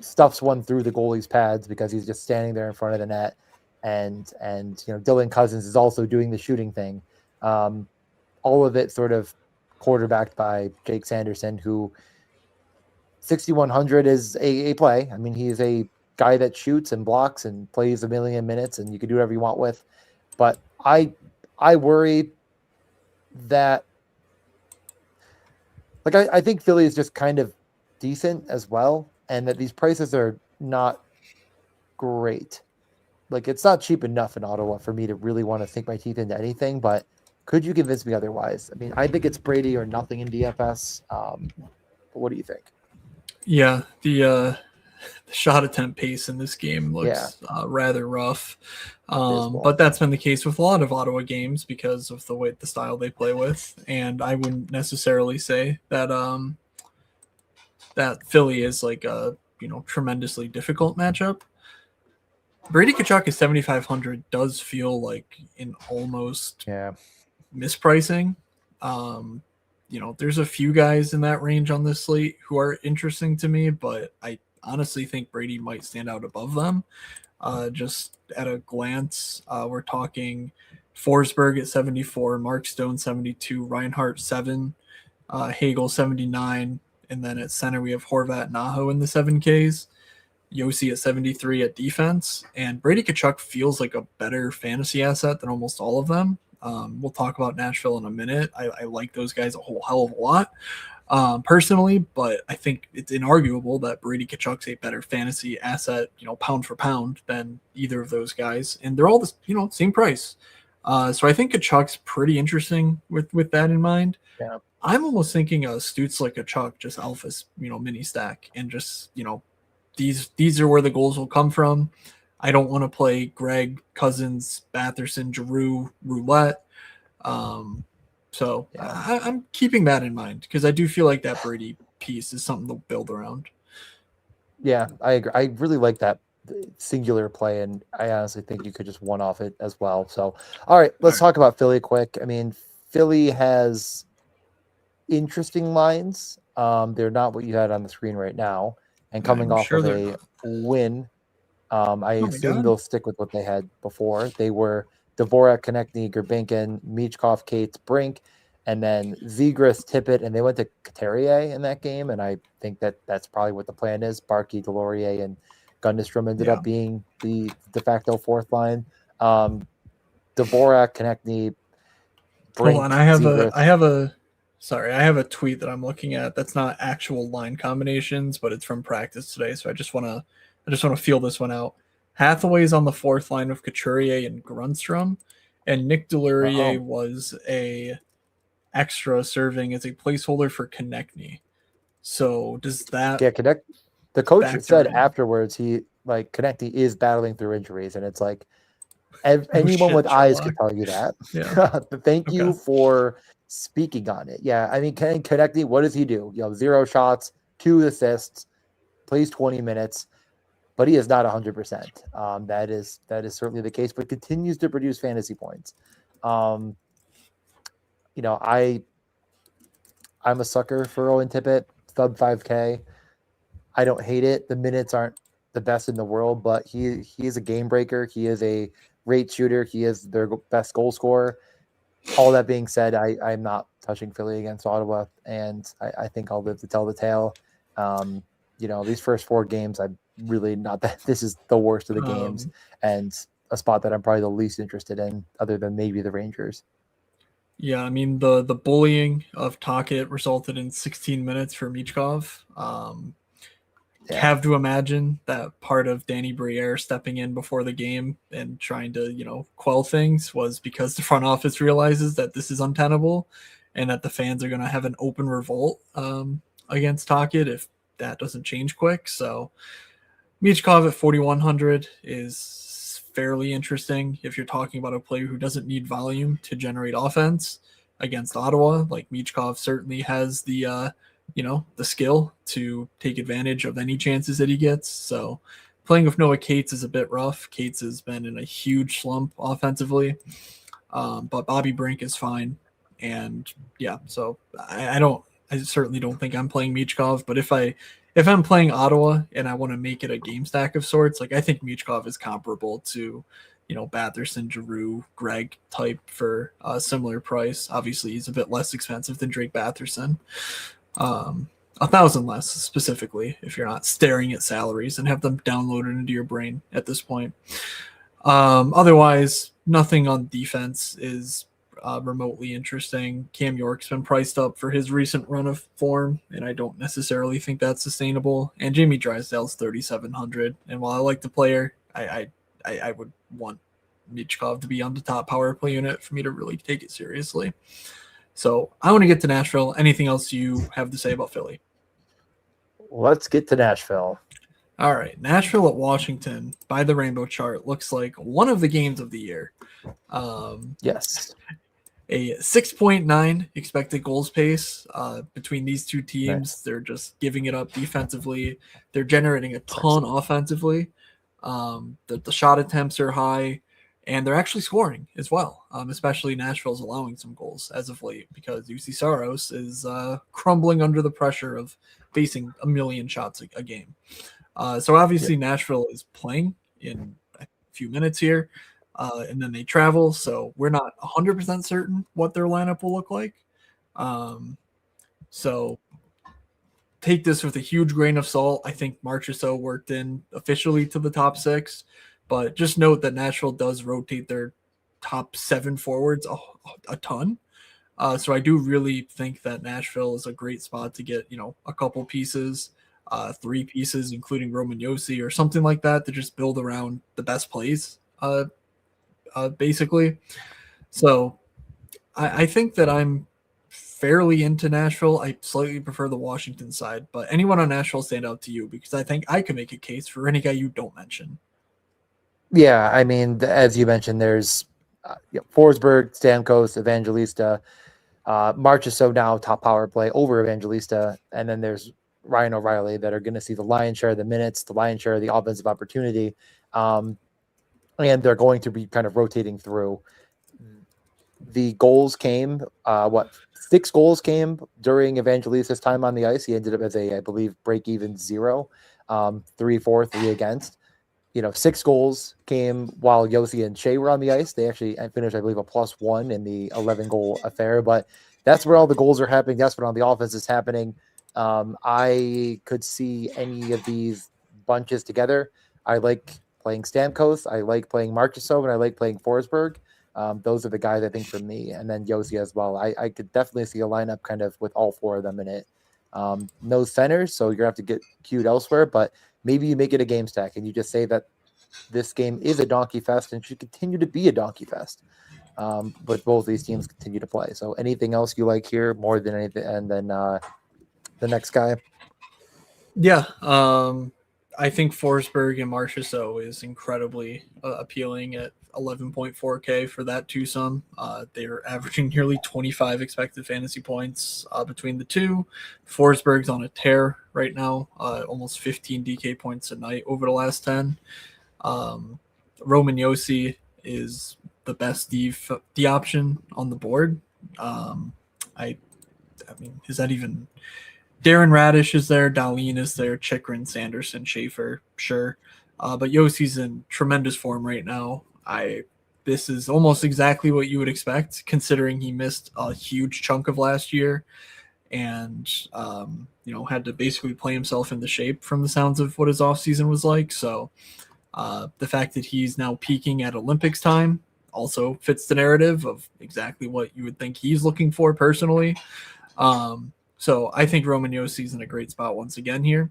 stuffs one through the goalie's pads because he's just standing there in front of the net, and Dylan Cousins is also doing the shooting thing. All of it sort of quarterbacked by Jake Sanderson, who 6,100 is a play. I mean, he's a guy that shoots and blocks and plays a million minutes, and you can do whatever you want with. But I worry that, I think Philly is just kind of decent as well, and that these prices are not great. Like, it's not cheap enough in Ottawa for me to really want to sink my teeth into anything, but could you convince me otherwise? I mean, I think it's Brady or nothing in DFS. But what do you think? Yeah, the the shot attempt pace in this game looks rather rough. But that's been the case with a lot of Ottawa games because of the style they play with. And I wouldn't necessarily say that that Philly is like a tremendously difficult matchup. Brady Tkachuk is 7,500 does feel like an almost mispricing. There's a few guys in that range on this slate who are interesting to me, but I honestly think Brady might stand out above them. Just at a glance, we're talking Forsberg at 74, Mark Stone 72, Reinhart 7, Hagel 79, and then at center we have Horvat and Aho in the 7Ks. Yossi at 73 at defense, and Brady Tkachuk feels like a better fantasy asset than almost all of them. We'll talk about Nashville in a minute. I like those guys a whole hell of a lot personally, but I think it's inarguable that Brady Tkachuk's a better fantasy asset, pound for pound than either of those guys, and they're all the same price. So I think Tkachuk's pretty interesting with that in mind. Yeah. I'm almost thinking a Stützle Tkachuk just alphas, mini stack, and just these are where the goals will come from. I don't want to play Greg, Cousins, Batherson, Giroux, roulette. I'm keeping that in mind because I do feel like that Brady piece is something to build around. Yeah, I agree. I really like that singular play, and I honestly think you could just one-off it as well. So, all right, let's talk about Philly quick. I mean, Philly has interesting lines. They're not what you had on the screen right now. And coming off of a win, I assume they'll stick with what they had before. They were Dvorak, Konechny, Gurbankin, Michkov, Cates, Brink, and then Zegras, Tippett, and they went to Couturier in that game. And I think that's probably what the plan is. Barkey, Delorier, and Gunderstrom ended up being the de facto fourth line. Dvorak, Konechny, Brink. Hold on, I have a tweet that I'm looking at that's not actual line combinations, but it's from practice today. So I just want to feel this one out. Hathaway's on the fourth line with Couturier and Grundstrom, and Nick Delorier was a extra serving as a placeholder for Konechny. So does that? Yeah, the coach said afterwards Konechny is battling through injuries, and it's like anyone with eyes can tell you that. Yeah. Thank you for speaking on it. Yeah, I mean, Konechny, what does he do? 0 shots, 2 assists, plays 20 minutes, but he is not 100%. That is certainly the case, but continues to produce fantasy points. I'm a sucker for Owen Tippett, sub 5K. I don't hate it. The minutes aren't the best in the world, but he is a game breaker. He is a rate shooter. He is their best goal scorer. All that being said, I'm not touching Philly against Ottawa, and I think I'll live to tell the tale. These first 4 games, I'm really not that. This is the worst of the games, and a spot that I'm probably the least interested in, other than maybe the Rangers. Yeah, I mean the bullying of Tocchet resulted in 16 minutes for Michkov. Have to imagine that part of Danny Briere stepping in before the game and trying to, quell things was because the front office realizes that this is untenable and that the fans are going to have an open revolt against Tocchet if that doesn't change quick. So Michkov at 4,100 is fairly interesting if you're talking about a player who doesn't need volume to generate offense against Ottawa. Like Michkov certainly has the skill to take advantage of any chances that he gets. So playing with Noah Cates is a bit rough. Cates has been in a huge slump offensively, but Bobby Brink is fine. And so I certainly don't think I'm playing Michkov, but if I'm playing Ottawa and I want to make it a game stack of sorts, I think Michkov is comparable to, Batherson, Giroux, Greg type for a similar price. Obviously he's a bit less expensive than Drake Batherson. 1,000 less specifically if you're not staring at salaries and have them downloaded into your brain at this point. Otherwise, nothing on defense is remotely interesting. Cam York's been priced up for his recent run of form, and I don't necessarily think that's sustainable. And Jamie Drysdale's 3,700. And while I like the player, I would want Michkov to be on the top power play unit for me to really take it seriously. So I want to get to Nashville. Anything else you have to say about Philly? Let's get to Nashville. All right, Nashville at Washington by the Rainbow chart looks like one of the games of the year. Yes. A 6.9 expected goals pace between these two teams. Nice. They're just giving it up defensively. They're generating a ton offensively. The shot attempts are high, and they're actually scoring as well. Especially Nashville's allowing some goals as of late because UC Saros is crumbling under the pressure of facing a million shots a game. So obviously Nashville is playing in a few minutes here, and then they travel. So we're not 100% certain what their lineup will look like. So take this with a huge grain of salt. I think Marchessault worked in officially to the top 6, but just note that Nashville does rotate their top 7 forwards a ton. So I do really think that Nashville is a great spot to get, a couple pieces, 3 pieces, including Roman Josi or something like that, to just build around the best plays, basically. So I think that I'm fairly into Nashville. I slightly prefer the Washington side, but anyone on Nashville stand out to you? Because I think I can make a case for any guy you don't mention. Yeah, I mean, as you mentioned, there's Forsberg, Stamkos, Evangelista, Marchessault now top power play over Evangelista, and then there's Ryan O'Reilly that are going to see the lion's share of the minutes, the lion's share of the offensive opportunity, and they're going to be kind of rotating through. The goals came, 6 goals came during Evangelista's time on the ice. He ended up as I believe, break-even 0, 3-4, 3 against. 6 goals came while Josi and Shea were on the ice. They actually finished, I believe, a +1 in the 11-goal affair, but that's where all the goals are happening. That's what on the offense is happening. I could see any of these bunches together. I like playing Stamkos. I like playing Marchessault, and I like playing Forsberg. Those are the guys I think for me, and then Josi as well. I could definitely see a lineup kind of with all 4 of them in it. No centers, so you're going to have to get queued elsewhere, but maybe you make it a game stack and you just say that this game is a donkey fest and should continue to be a donkey fest. But both these teams continue to play. So anything else you like here more than anything? And then the next guy. Yeah. I think Forsberg and Marchessault is incredibly appealing at 11.4K for that twosome. They're averaging nearly 25 expected fantasy points between the two. Forsberg's on a tear right now, almost 15 DK points a night over the last 10. Roman Josi is the best D option on the board. I mean, is that even... Darren Radish is there, Dahlin is there, Chikrin, Sanderson, Schaefer, sure. But Yosi's in tremendous form right now. This is almost exactly what you would expect, considering he missed a huge chunk of last year and had to basically play himself into shape from the sounds of what his offseason was like. So the fact that he's now peaking at Olympics time also fits the narrative of exactly what you would think he's looking for personally. So I think Roman Josi's in a great spot once again here.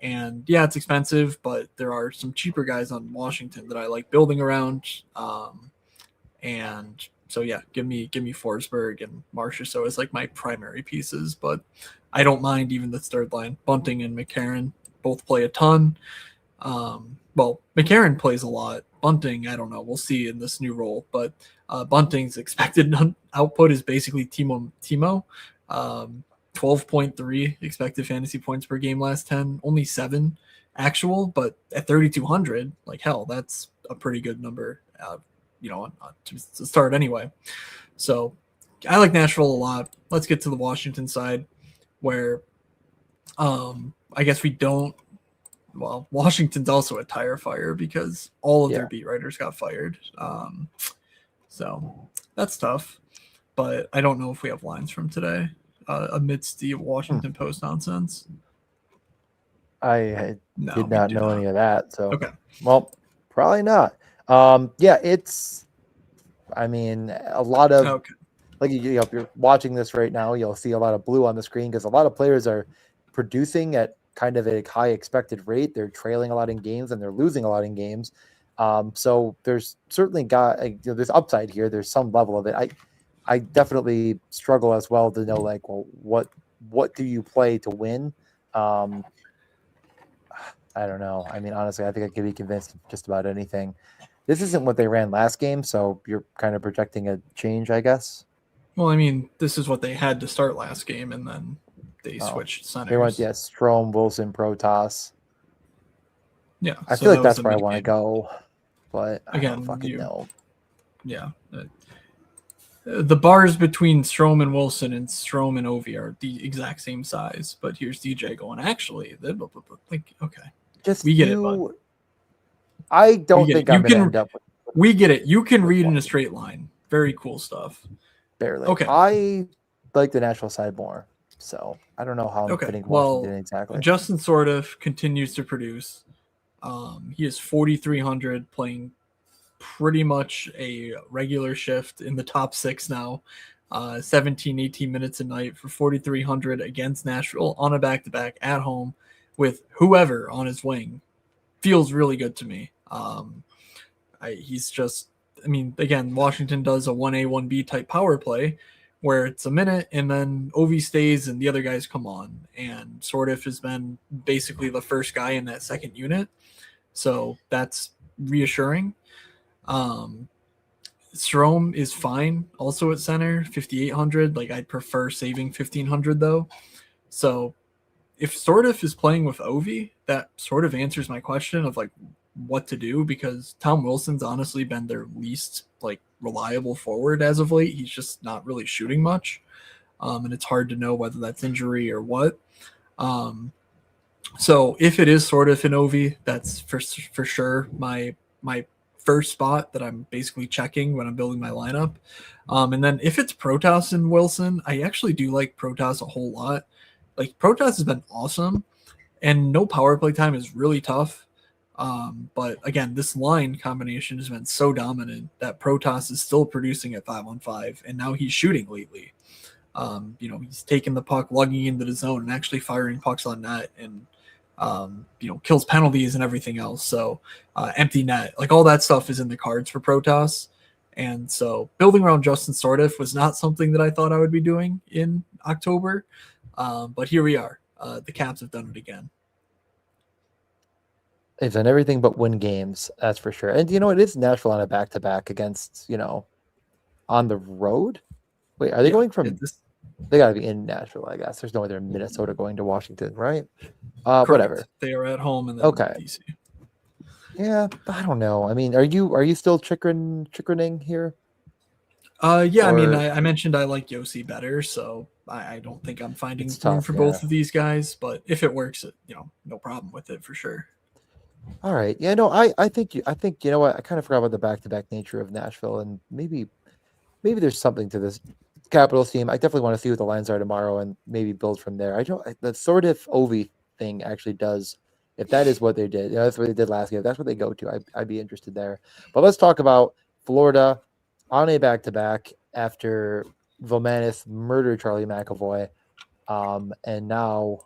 And yeah, it's expensive, but there are some cheaper guys on Washington that I like building around. And so yeah, give me Forsberg and Marchessault as like my primary pieces, but I don't mind even the third line. Bunting and McCarron both play a ton. Well, McCarron plays a lot. Bunting, I don't know. We'll see in this new role, but Bunting's expected output is basically Timo. 12.3 expected fantasy points per game last 10, only 7 actual, but at 3,200, like hell, that's a pretty good number, to start anyway. So I like Nashville a lot. Let's get to the Washington side where I guess we don't. Well, Washington's also a tire fire because all of their beat writers got fired. So that's tough, but I don't know if we have lines from today. Amidst the Washington Post nonsense? I did not know any of that. So, okay. Well, probably not. It's, I mean, a lot of, like, if you're watching this right now, you'll see a lot of blue on the screen because a lot of players are producing at kind of a high expected rate. They're trailing a lot in games and they're losing a lot in games. So there's certainly there's upside here. There's some level of it. I definitely struggle as well to know, like, well, what do you play to win? I don't know. I mean, honestly, I think I could be convinced of just about anything. This isn't what they ran last game, so you're kind of projecting a change, I guess. Well, I mean, this is what they had to start last game, and then they switched centers. They went, Strome, Wilson, Protas. Yeah, I feel like that's where I want to go, but I don't fucking know. Yeah. The bars between Strome and Wilson and Strome and Ovi are the exact same size, but here's DJ going, actually, like, okay. We get it, bud. I don't think I'm going to end up with... We get it. You can read in a straight line. Very cool stuff. Barely. Okay. I like the Nashville side more, so I don't know how I'm fitting Washington exactly. Justin Sordiff continues to produce. He is 4,300 playing pretty much a regular shift in the top 6 now. 17, 18 minutes a night for 4,300 against Nashville on a back-to-back at home with whoever on his wing. Feels really good to me. He's just, I mean, again, Washington does a 1A, 1B type power play where it's a minute and then Ovi stays and the other guys come on. And Sordiff has been basically the first guy in that second unit. So that's reassuring. Strome is fine also at center, 5,800. Like, I'd prefer saving 1,500 though. So if Sordiff is playing with Ovi, that sort of answers my question of like what to do, because Tom Wilson's honestly been their least like reliable forward as of late. He's just not really shooting much. And it's hard to know whether that's injury or what. So if it is Sordiff and Ovi, that's for sure my first spot that I'm basically checking when I'm building my lineup. And then if it's Protas and Wilson, I actually do like Protas a whole lot. Like, Protas has been awesome, and no power play time is really tough. But again, this line combination has been so dominant that Protas is still producing at 5-on-5, and now he's shooting lately. He's taking the puck, lugging into the zone, and actually firing pucks on net, and kills penalties and everything else. So empty net, like all that stuff is in the cards for Protas. And so building around Justin Sordiff was not something that I thought I would be doing in October. But here we are. The Caps have done it again. They've done everything but win games, that's for sure. And it is Nashville on a back-to-back against, on the road. Wait, are they going from... They got to be in Nashville, I guess. There's no way they're in Minnesota going to Washington, right? Whatever. They are at home and then DC. Yeah, I don't know. I mean, are you still chickering here? Yeah, I mean, I mentioned I like Yossi better, so I don't think I'm finding room for both of these guys. But if it works, no problem with it for sure. All right. Yeah, no, I think you know what? I kind of forgot about the back-to-back nature of Nashville, and maybe there's something to this Capitals team. I definitely want to see what the lines are tomorrow and maybe build from there. The Sordiff Ovi thing actually does, if that is what they did, that's what they did last game. If that's what they go to, I'd be interested there. But let's talk about Florida on a back-to-back after Vomanis murdered Charlie McAvoy. And now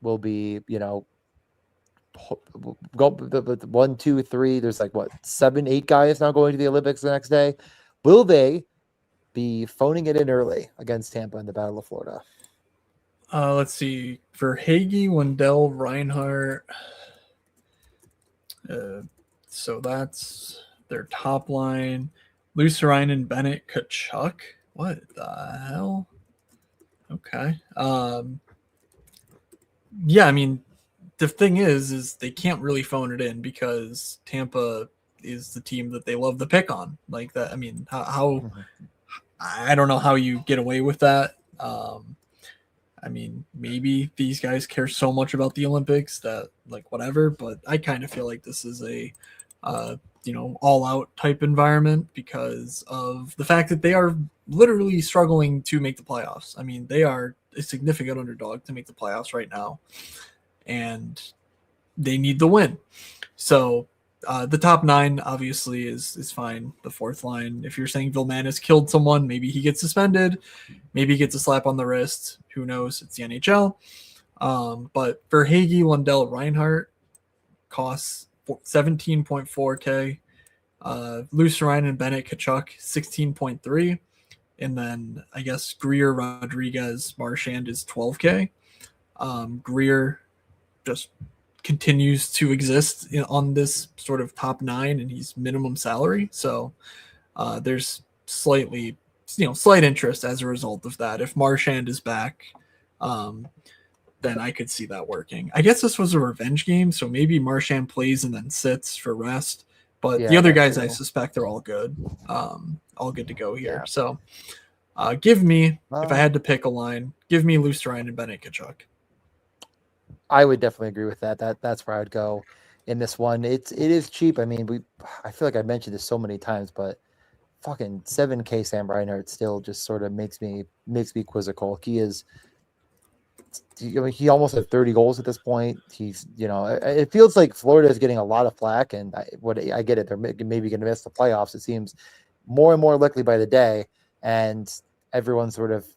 will be, go 1, 2, 3. There's 7, 8 guys now going to the Olympics the next day. Will they be phoning it in early against Tampa in the Battle of Florida? Let's see. For Hagee, Wendell, Reinhart. So that's their top line. Luostarinen, Bennett, Tkachuk. What the hell? Okay. Yeah, I mean, the thing is they can't really phone it in because Tampa is the team that they love to pick on. Like that. I mean, how I don't know how you get away with that. I mean, maybe these guys care so much about the Olympics that whatever, but I kind of feel like this is a all out type environment because of the fact that they are literally struggling to make the playoffs. I mean, they are a significant underdog to make the playoffs right now, and they need the win. So the top 9 obviously is fine. The fourth line, if you're saying Vilmanis killed someone, maybe he gets suspended, maybe he gets a slap on the wrist. Who knows? It's the NHL. But for Hagee, Lundell, Reinhart costs 17.4K. Luostarinen and Bennett, Tkachuk 16.3, and then I guess Greer, Rodriguez, Marchand is 12K. Greer just continues to exist on this sort of top 9, and he's minimum salary. So there's slight interest as a result of that. If Marchand is back, then I could see that working. I guess this was a revenge game, so maybe Marchand plays and then sits for rest. But the other guys, I suspect they're all good, all good to go here. Yeah. So give me, if I had to pick a line, give me Lusterine and Bennett Tkachuk. I would definitely agree with that. That's where I'd go in this one. It is cheap. I mean, I feel like I mentioned this so many times, but fucking 7K Sam Reinhart still just sort of makes me quizzical. He almost had 30 goals at this point. He's, it feels like Florida is getting a lot of flack, and I get it. They're maybe going to miss the playoffs. It seems more and more likely by the day, and everyone's sort of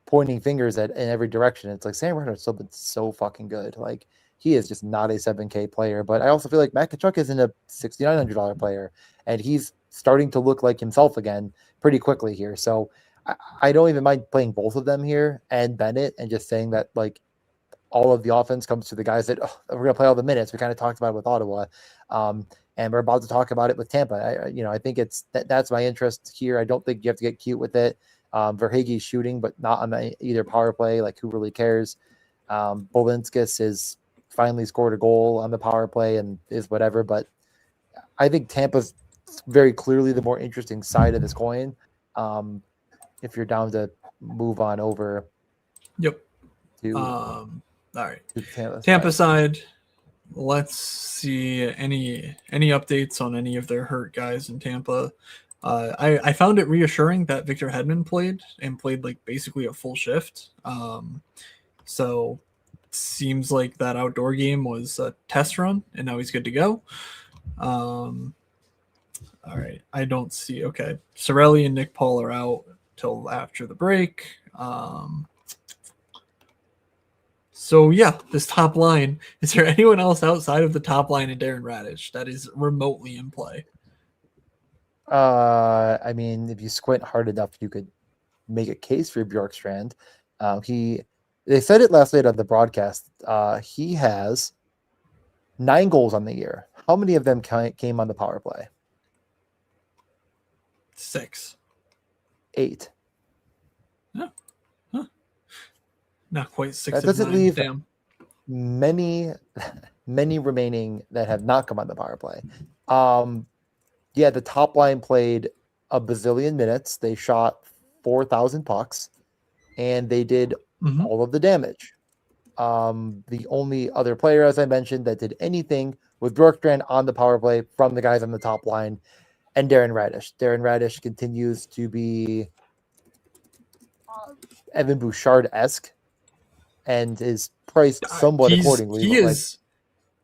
pointing fingers in every direction. It's like Sam Reinhart's still been so fucking good. Like, he is just not a 7K player. But I also feel like Matt Tkachuk isn't a $6,900 player, and he's starting to look like himself again pretty quickly here. So I don't even mind playing both of them here and Bennett, and just saying that like all of the offense comes to the guys that we're going to play all the minutes. We kind of talked about it with Ottawa, and we're about to talk about it with Tampa. I think that's my interest here. I don't think you have to get cute with it. Verhaeghe's shooting, but not on either power play. Like, who really cares? Bolinskis is finally scored a goal on the power play and is whatever. But I think Tampa's very clearly the more interesting side of this coin. If you're down to move on over. Yep. All right. Tampa side. Let's see any updates on any of their hurt guys in Tampa. I found it reassuring that Victor Hedman played like basically a full shift. So it seems like that outdoor game was a test run, and now he's good to go. All right. I don't see. Okay. Cirelli and Nick Paul are out till after the break. So yeah, this top line. Is there anyone else outside of the top line and Darren Radish that is remotely in play? I mean, if you squint hard enough, you could make a case for Bjorkstrand. They said it last night on the broadcast. He has 9 goals on the year. How many of them came on the power play? 6. 8. Not quite 6. That doesn't leave many remaining that have not come on the power play. Yeah, the top line played a bazillion minutes. They shot 4,000 pucks, and they did all of the damage. The only other player, as I mentioned, that did anything with Bjorkstrand on the power play from the guys on the top line, and Darren Radish. Darren Radish continues to be Evan Bouchard-esque and is priced somewhat accordingly.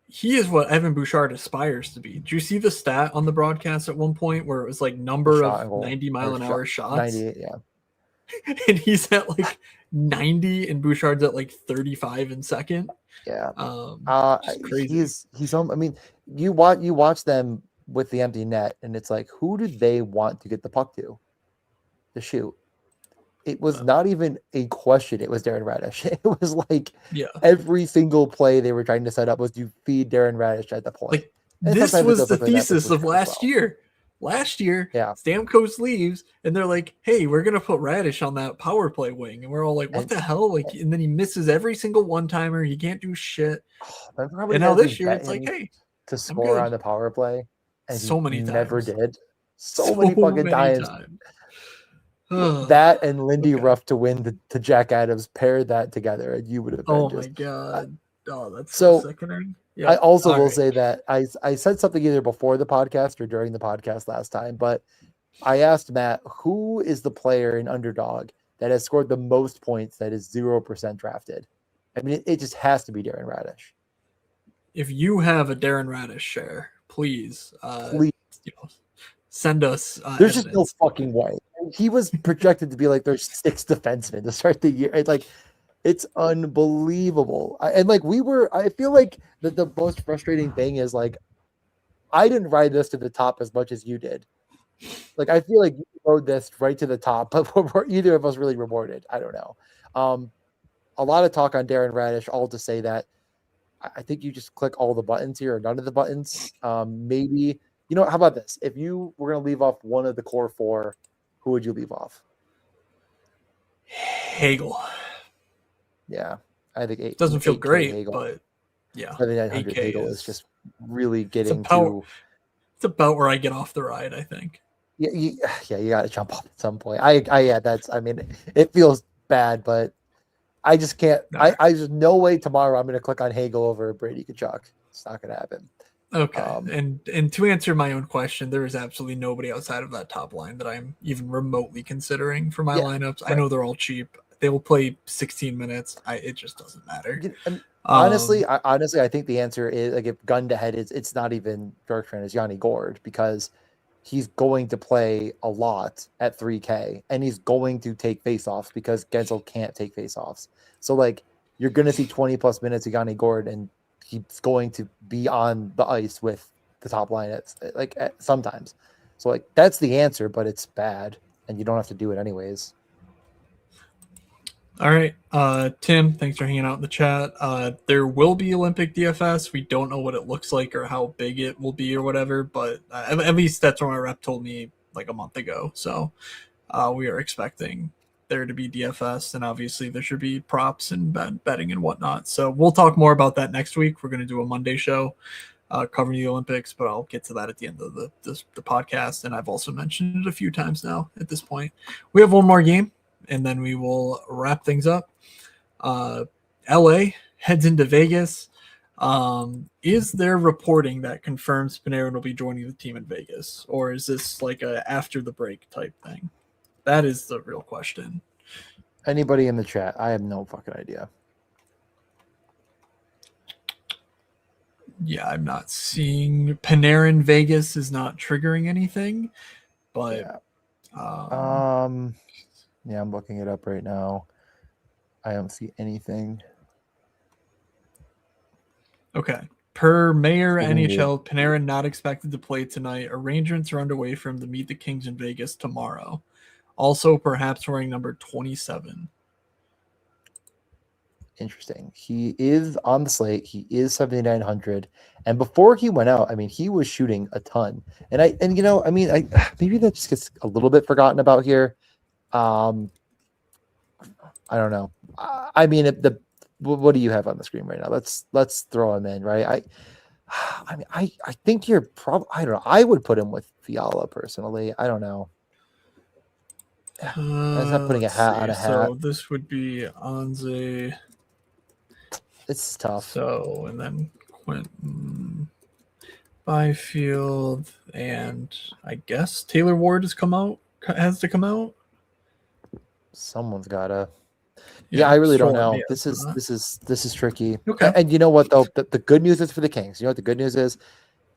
He is what Evan Bouchard aspires to be. Did you see the stat on the broadcast at one point where it was like number of 90-mile-an-hour shots? 98, yeah. And he's at like 90, and Bouchard's at like 35 in second. Yeah, crazy. He's. I mean, you watch them with the empty net, and it's like, who did they want to get the puck to shoot? It was not even a question. It was Darren Radish. It was like every single play they were trying to set up was to feed Darren Radish at the point. Like, this was the thesis of last year. Last year, Stamkos leaves, and they're like, hey, we're going to put Radish on that power play wing. And we're all like, what the hell? Like, and then he misses every single one-timer. He can't do shit. And now this year, it's like, hey, to score on the power play. And so many times. Never did. So many fucking times. That and Lindy Ruff to win to Jack Adams, pair that together, and you would have been my god. That's so sickening. Yeah. I also will say that I said something either before the podcast or during the podcast last time, but I asked Matt, who is the player in Underdog that has scored the most points that is 0% drafted? I mean, it just has to be Darren Radish. If you have a Darren Radish share, please. Send us. There's just no fucking way. He was projected to be like their 6th defenseman to start the year. It's unbelievable. I feel like the most frustrating thing is like, I didn't ride this to the top as much as you did. Like, I feel like you rode this right to the top, but were either of us really rewarded? I don't know. A lot of talk on Darren Radish, all to say that I think you just click all the buttons here or none of the buttons. Maybe, how about this? If you were going to leave off one of the core 4, who would you leave off? Hagel. Yeah, I think doesn't feel great, Hagel. but yeah, 7,900 Hagel is just really getting to. It's about where I get off the ride, I think. Yeah, you got to jump up at some point. It feels bad, but I just can't. No. There's no way tomorrow I'm going to click on Hagel over Brady Tkachuk. It's not going to happen. Okay, and to answer my own question, there is absolutely nobody outside of that top line that I'm even remotely considering for my lineups. Right. I know they're all cheap. They will play 16 minutes. It just doesn't matter. Honestly, I think the answer is, like, if gun to head, it's not even Bjorkstrand, it's Yanni Gord, because he's going to play a lot at 3K, and he's going to take faceoffs because Gensel can't take faceoffs. So, like, you're going to see 20 plus minutes of Yanni Gord, and he's going to be on the ice with the top line sometimes. So, like, that's the answer, but it's bad, and you don't have to do it anyways. All right. Tim, thanks for hanging out in the chat. There will be Olympic DFS. We don't know what it looks like or how big it will be or whatever, but at least that's what my rep told me like a month ago. So we are expecting there to be DFS, and obviously there should be props and betting and whatnot. So we'll talk more about that next week. We're going to do a Monday show covering the Olympics, but I'll get to that at the end of the podcast. And I've also mentioned it a few times now at this point. We have one more game, and then we will wrap things up. LA heads into Vegas. Is there reporting that confirms Panarin will be joining the team in Vegas, or is this like a after the break type thing? That is the real question. Anybody in the chat? I have no fucking idea. Yeah, I'm not seeing Panarin Vegas is not triggering anything, but yeah, I'm looking it up right now. I don't see anything. Okay. Per Mayor NHL, Panarin not expected to play tonight. Arrangements are underway for him to meet the Kings in Vegas tomorrow. Also, perhaps wearing number 27. Interesting. He is on the slate. He is 7,900. And before he went out, I mean, he was shooting a ton. Maybe that just gets a little bit forgotten about here. I don't know. What do you have on the screen right now? Let's throw him in, right? I think you're probably, I don't know. I would put him with Fiala personally. I don't know. I'm not putting a hat on a hat. So this would be Anze. It's tough. So, and then Quentin Byfield, and I guess Taylor Ward has to come out. Someone's gotta. Yeah, I really don't know. This is tricky. Okay. And you know what though? The good news is for the Kings. You know what the good news is?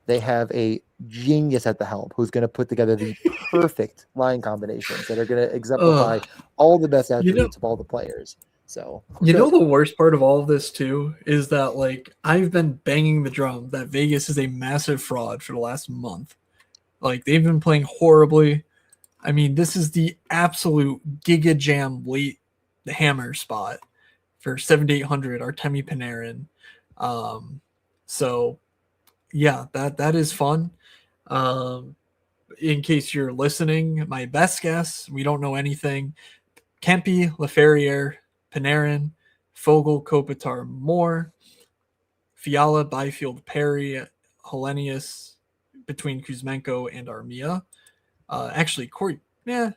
They have a genius at the helm who's going to put together the perfect line combinations that are going to exemplify all the best attributes of all the players. So the worst part of all of this too is that, like, I've been banging the drum that Vegas is a massive fraud for the last month. Like, they've been playing horribly. I mean, this is the absolute giga jam late hammer spot for 7,800 Artemi Panarin. So yeah, that is fun. In case you're listening, my best guess, we don't know anything. Kempe, Laferriere, Panarin, Fogle, Kopitar, Moore, Fiala, Byfield, Perry, Hellenius, between Kuzmenko and Armia. Actually, Corey Perry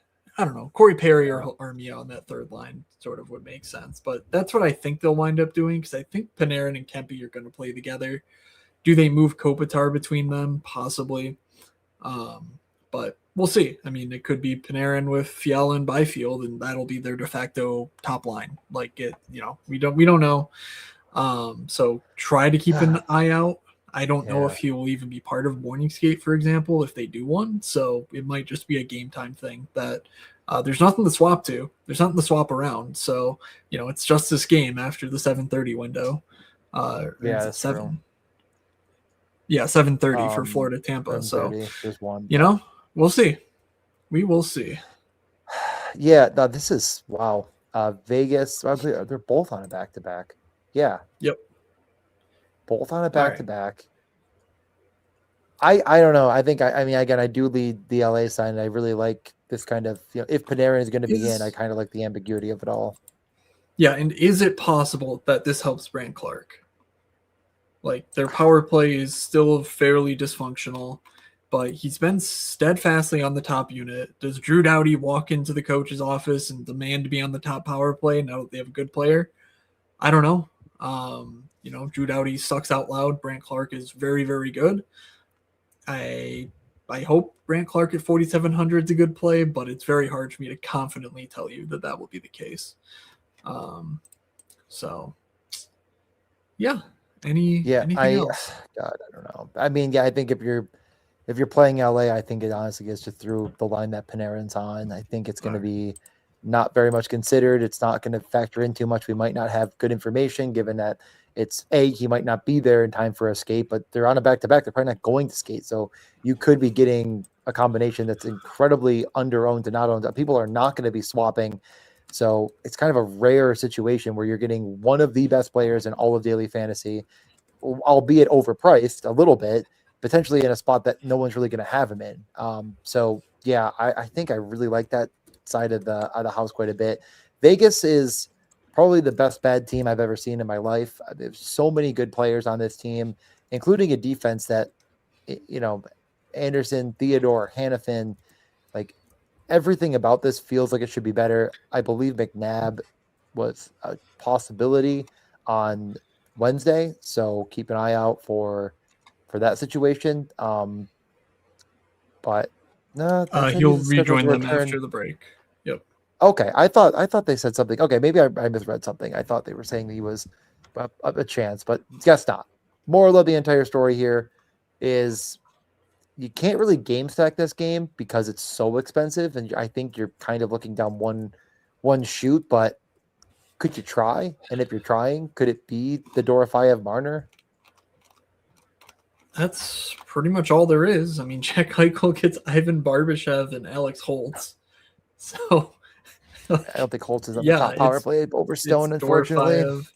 or Armia on that third line sort of would make sense. But that's what I think they'll wind up doing, because I think Panarin and Kempe are going to play together. Do they move Kopitar between them? Possibly. But we'll see. I mean, it could be Panarin with Fiala and Byfield, and that'll be their de facto top line. Like, we don't know. So try to keep an eye out. I don't know if he will even be part of Morning Skate, for example, if they do one. So it might just be a game time thing that there's nothing to swap to. There's nothing to swap around. So, it's just this game after the 7:30 window. That's 7. True. Yeah, 7:30 for Florida Tampa. So, there's one. We'll see. We will see. Yeah, no, this is wow. Vegas, they're both on a back-to-back. Yeah. Yep. both on a back-to-back. I don't know. I think I mean again I do lead the LA side, and I really like this kind of if Panarin is going to be in, I kind of like the ambiguity of it all. Yeah, and is it possible that this helps Brandt Clark? Like their power play is still fairly dysfunctional, but he's been steadfastly on the top unit. Does Drew Doughty walk into the coach's office and demand to be on the top power play now that they have a good player? I don't know. Drew Doughty sucks out loud. Brandt Clark is very, very good. I hope Brandt Clark at 4,700 is a good play, but it's very hard for me to confidently tell you that will be the case. Anything else? God, I don't know. I mean, I think if you're playing LA, I think it honestly gets you through the line that Panarin's on. I think it's going to be not very much considered. It's not going to factor in too much. We might not have good information given that he might not be there in time for a skate, but they're on a back-to-back. They're probably not going to skate. So you could be getting a combination that's incredibly under-owned to not owned. People are not going to be swapping. So it's kind of a rare situation where you're getting one of the best players in all of daily fantasy, albeit overpriced a little bit, potentially in a spot that no one's really going to have him in. I think I really like that side of the house quite a bit. Vegas is probably the best bad team I've ever seen in my life. There's so many good players on this team, including a defense that, Anderson, Theodore, Hannafin, like everything about this feels like it should be better. I believe McNabb was a possibility on Wednesday, so keep an eye out for that situation. But no, he'll rejoin them after the break. Yep. Okay, I thought they said something. Okay, maybe I misread something. I thought they were saying he was a chance, but guess not. Moral of the entire story here is you can't really game stack this game because it's so expensive, and I think you're kind of looking down one chute. But could you try? And if you're trying, could it be the Dorofeyev Marner? That's pretty much all there is. I mean, Jack Eichel gets Ivan Barbashev and Alex Holtz. So I don't think Holtz is on the top power play over Stone, unfortunately. Dorofeyev.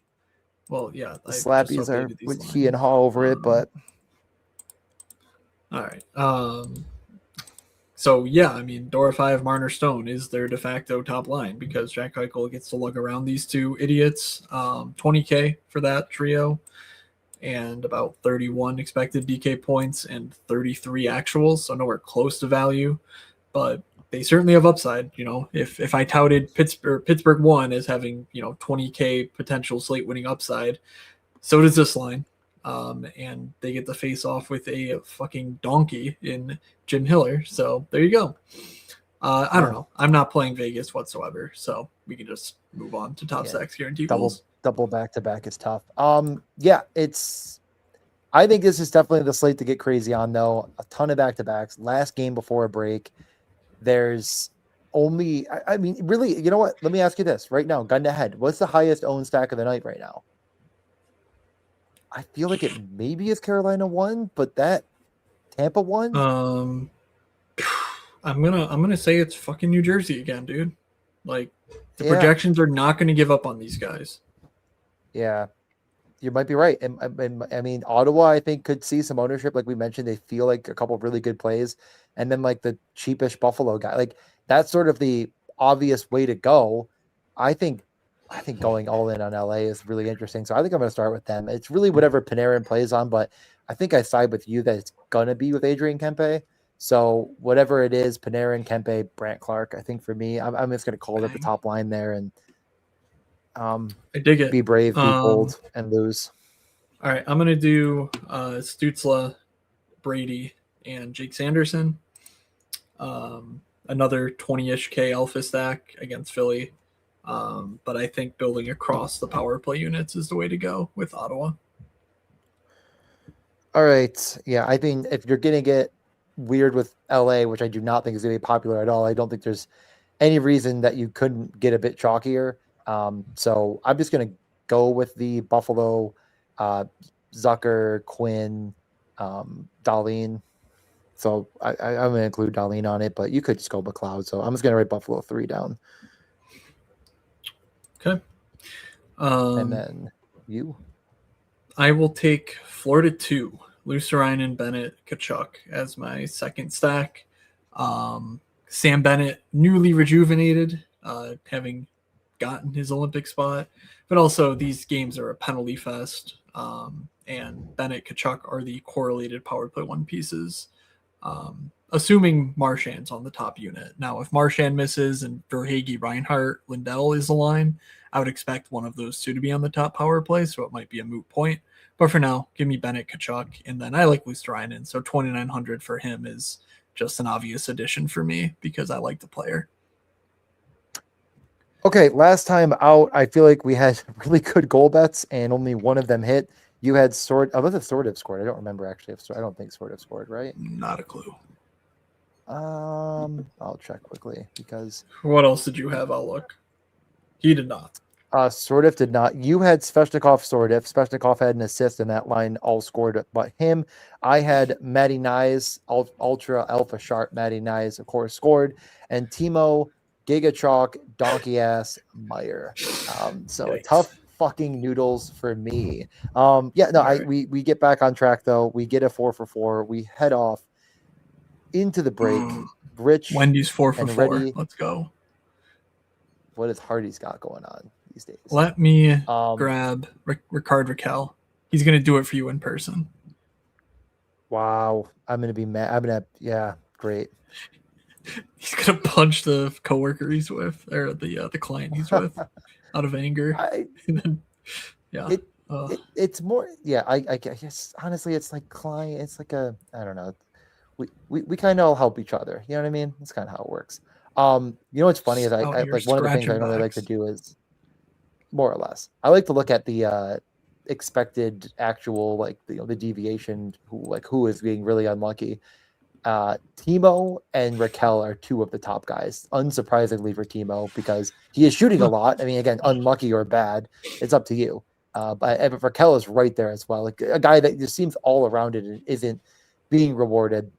Well, yeah. The Slappies are with he and Hall over it, but all right. So yeah, I mean, Dorofeyev, Marner, Stone is their de facto top line because Jack Eichel gets to lug around these two idiots. $20K for that trio, and about 31 expected DK points and 33 actuals, so nowhere close to value, but they certainly have upside. If I touted Pittsburgh 1 as having 20K potential slate winning upside, so does this line. And they get to face off with a fucking donkey in Jim Hiller. So there you go. I don't know. I'm not playing Vegas whatsoever, so we can just move on to top stacks guarantee goals. Double back-to-back is tough. I think this is definitely the slate to get crazy on, though. A ton of back-to-backs. Last game before a break. There's only, I mean, really, you know what? Let me ask you this right now, gun to head. What's the highest owned stack of the night right now? I feel like it maybe is Carolina 1, but that Tampa 1? I'm gonna say it's fucking New Jersey again, dude. Like the projections are not gonna give up on these guys. Yeah, you might be right. And I mean, Ottawa, I think, could see some ownership. Like we mentioned, they feel like a couple of really good plays. And then like the cheapish Buffalo guy, like that's sort of the obvious way to go. I think going all in on LA is really interesting. So I think I'm going to start with them. It's really whatever Panarin plays on, but I think I side with you that it's going to be with Adrian Kempe. So whatever it is, Panarin, Kempe, Brandt Clark, I think for me, I'm just going to call it at the top line there and I dig it. Be brave, be bold, and lose. All right, I'm going to do Stützle, Brady, and Jake Sanderson. Another 20-ish K alpha stack against Philly. But I think building across the power play units is the way to go with Ottawa. All right. Yeah, I think if you're going to get weird with LA, which I do not think is going to be popular at all, I don't think there's any reason that you couldn't get a bit chalkier. So I'm just going to go with the Buffalo, Zucker, Quinn, Darlene. So I'm going to include Darlene on it, but you could just go McLeod. So I'm just going to write Buffalo 3 down. Okay. And then you. I will take Florida 2, Luostarinen, Bennett, Kachuk as my second stack. Sam Bennett, newly rejuvenated, having gotten his Olympic spot, but also these games are a penalty fest, and Bennett, Kachuk are the correlated power play one pieces, assuming Marchand's on the top unit. Now, if Marchand misses and Verhaeghe, Reinhart, Lindell is the line, I would expect one of those two to be on the top power play, so it might be a moot point. But for now, give me Bennett, Kachuk, and then I like Luostarinen, so 2,900 for him is just an obvious addition for me because I like the player. Okay, last time out, I feel like we had really good goal bets, and only one of them hit. You had I was it Sword have scored. I don't remember actually. I don't think Sword have scored, right? Not a clue. I'll check quickly because. What else did you have? I'll look. He did not. Sordiff did not. You had Svechnikov, Sordiff. Svechnikov had an assist, and that line all scored but him. I had Matty Nyes, Ultra Alpha Sharp. Matty Nyes, of course, scored. And Timo, Giga Chalk, Donkey Ass, Meyer. So tough fucking noodles for me. We get back on track, though. We get a 4 for 4. We head off into the break. Rich. Wendy's 4 for 4. Ready. Let's go. What has Hardy's got going on these days? Let me grab Ricard Raquel. He's going to do it for you in person. Wow. I'm going to be mad. Yeah, great. He's going to punch the coworker he's with, or the client he's with out of anger. It's more, I guess, honestly, it's like client. It's like I don't know. We kind of all help each other. You know what I mean? That's kind of how it works. You know what's funny is I like one of the things I really like to do is more or less I like to look at the expected actual the deviation who is being really unlucky. Timo and Raquel are two of the top guys, unsurprisingly for Timo because he is shooting a lot. I mean, again, unlucky or bad, it's up to you. But Raquel is right there as well, like a guy that just seems all around it and isn't being rewarded.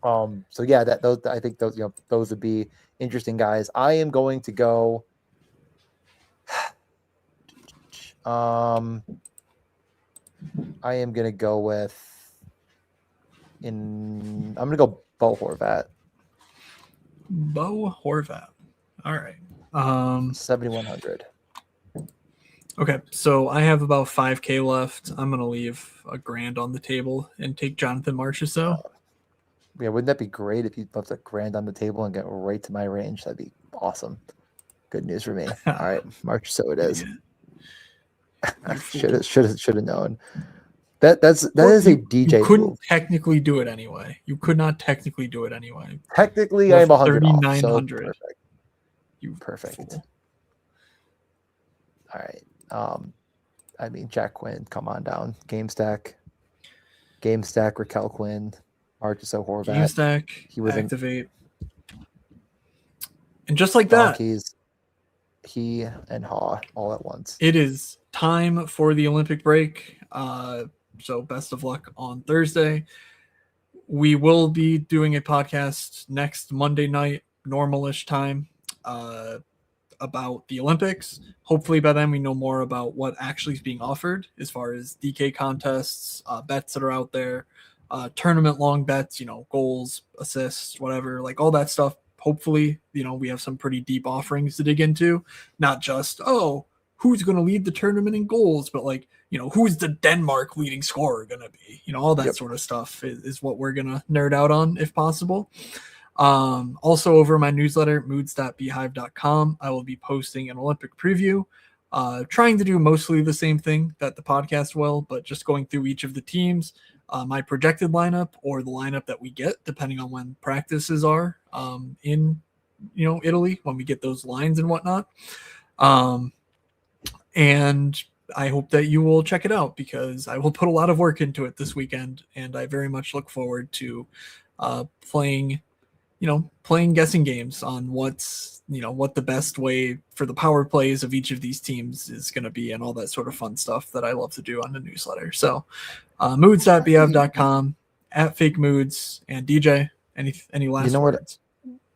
I think those would be interesting guys. I am going to go. I am going to go with. I'm going to go Bo Horvat. Bo Horvat. All right. 7,100. Okay, so I have about 5K left. I'm going to leave $1,000 on the table and take Jonathan Marchessault. Yeah, wouldn't that be great if you left $1,000 on the table and get right to my range? That'd be awesome. Good news for me. All right, Marchessault it is. Should have known. That is a DJ. You couldn't technically do it anyway. You could not technically do it anyway. Technically, I'm 3,900. Perfect. Perfect. All right. I mean, Jack Quinn, come on down. Game stack, Raquel Quinn, Marchessault Horvat. Game stack, he was activate. And just like Donkeys, he and Haw all at once. It is time for the Olympic break. So best of luck on Thursday. We will be doing a podcast next Monday night, normal-ish time, about the Olympics. Hopefully by then we know more about what actually is being offered as far as DK contests, bets that are out there, tournament long bets, goals, assists, whatever, like all that stuff. Hopefully, we have some pretty deep offerings to dig into, not just, who's going to lead the tournament in goals, but who's the Denmark leading scorer going to be? All that sort of stuff is what we're going to nerd out on if possible. Also over my newsletter, moods.beehive.com, I will be posting an Olympic preview, trying to do mostly the same thing that the podcast will, but just going through each of the teams, my projected lineup or the lineup that we get, depending on when practices are in Italy, when we get those lines and whatnot. And I hope that you will check it out because I will put a lot of work into it this weekend, and I very much look forward to playing guessing games on what the best way for the power plays of each of these teams is going to be and all that sort of fun stuff that I love to do on the newsletter. So moods.beehive.com, @fakemoods, and DJ, any last words?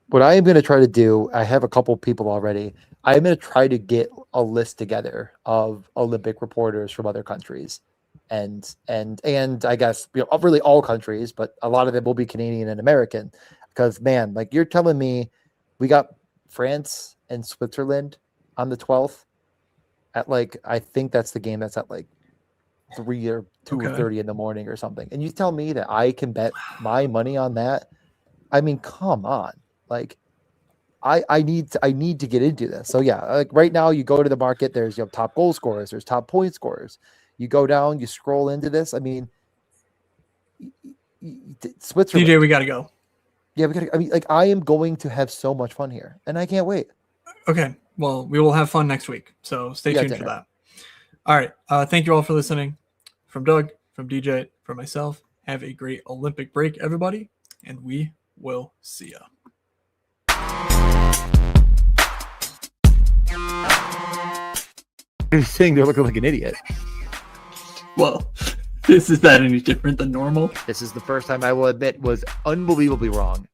What I am going to try to do, I have a couple people already. I'm going to try to get a list together of Olympic reporters from other countries and I guess really all countries, but a lot of it will be Canadian and American. Because man, like you're telling me, we got France and Switzerland on the 12th at I think that's the game that's at 3 or 2:30 in the morning or something. And you tell me that I can bet my money on that? I mean, come on. I need to get into this. So yeah, right now you go to the market, there's top goal scorers, there's top point scorers. You go down, you scroll into this. I mean, Switzerland. DJ, we got to go. Yeah, we got to. I mean, I am going to have so much fun here, and I can't wait. Okay, well, we will have fun next week, so stay tuned for that. All right, thank you all for listening. From Doug, from DJ, from myself, have a great Olympic break, everybody, and we will see ya. You're saying they're looking like an idiot. Well, is that any different than normal? This is the first time I will admit was unbelievably wrong.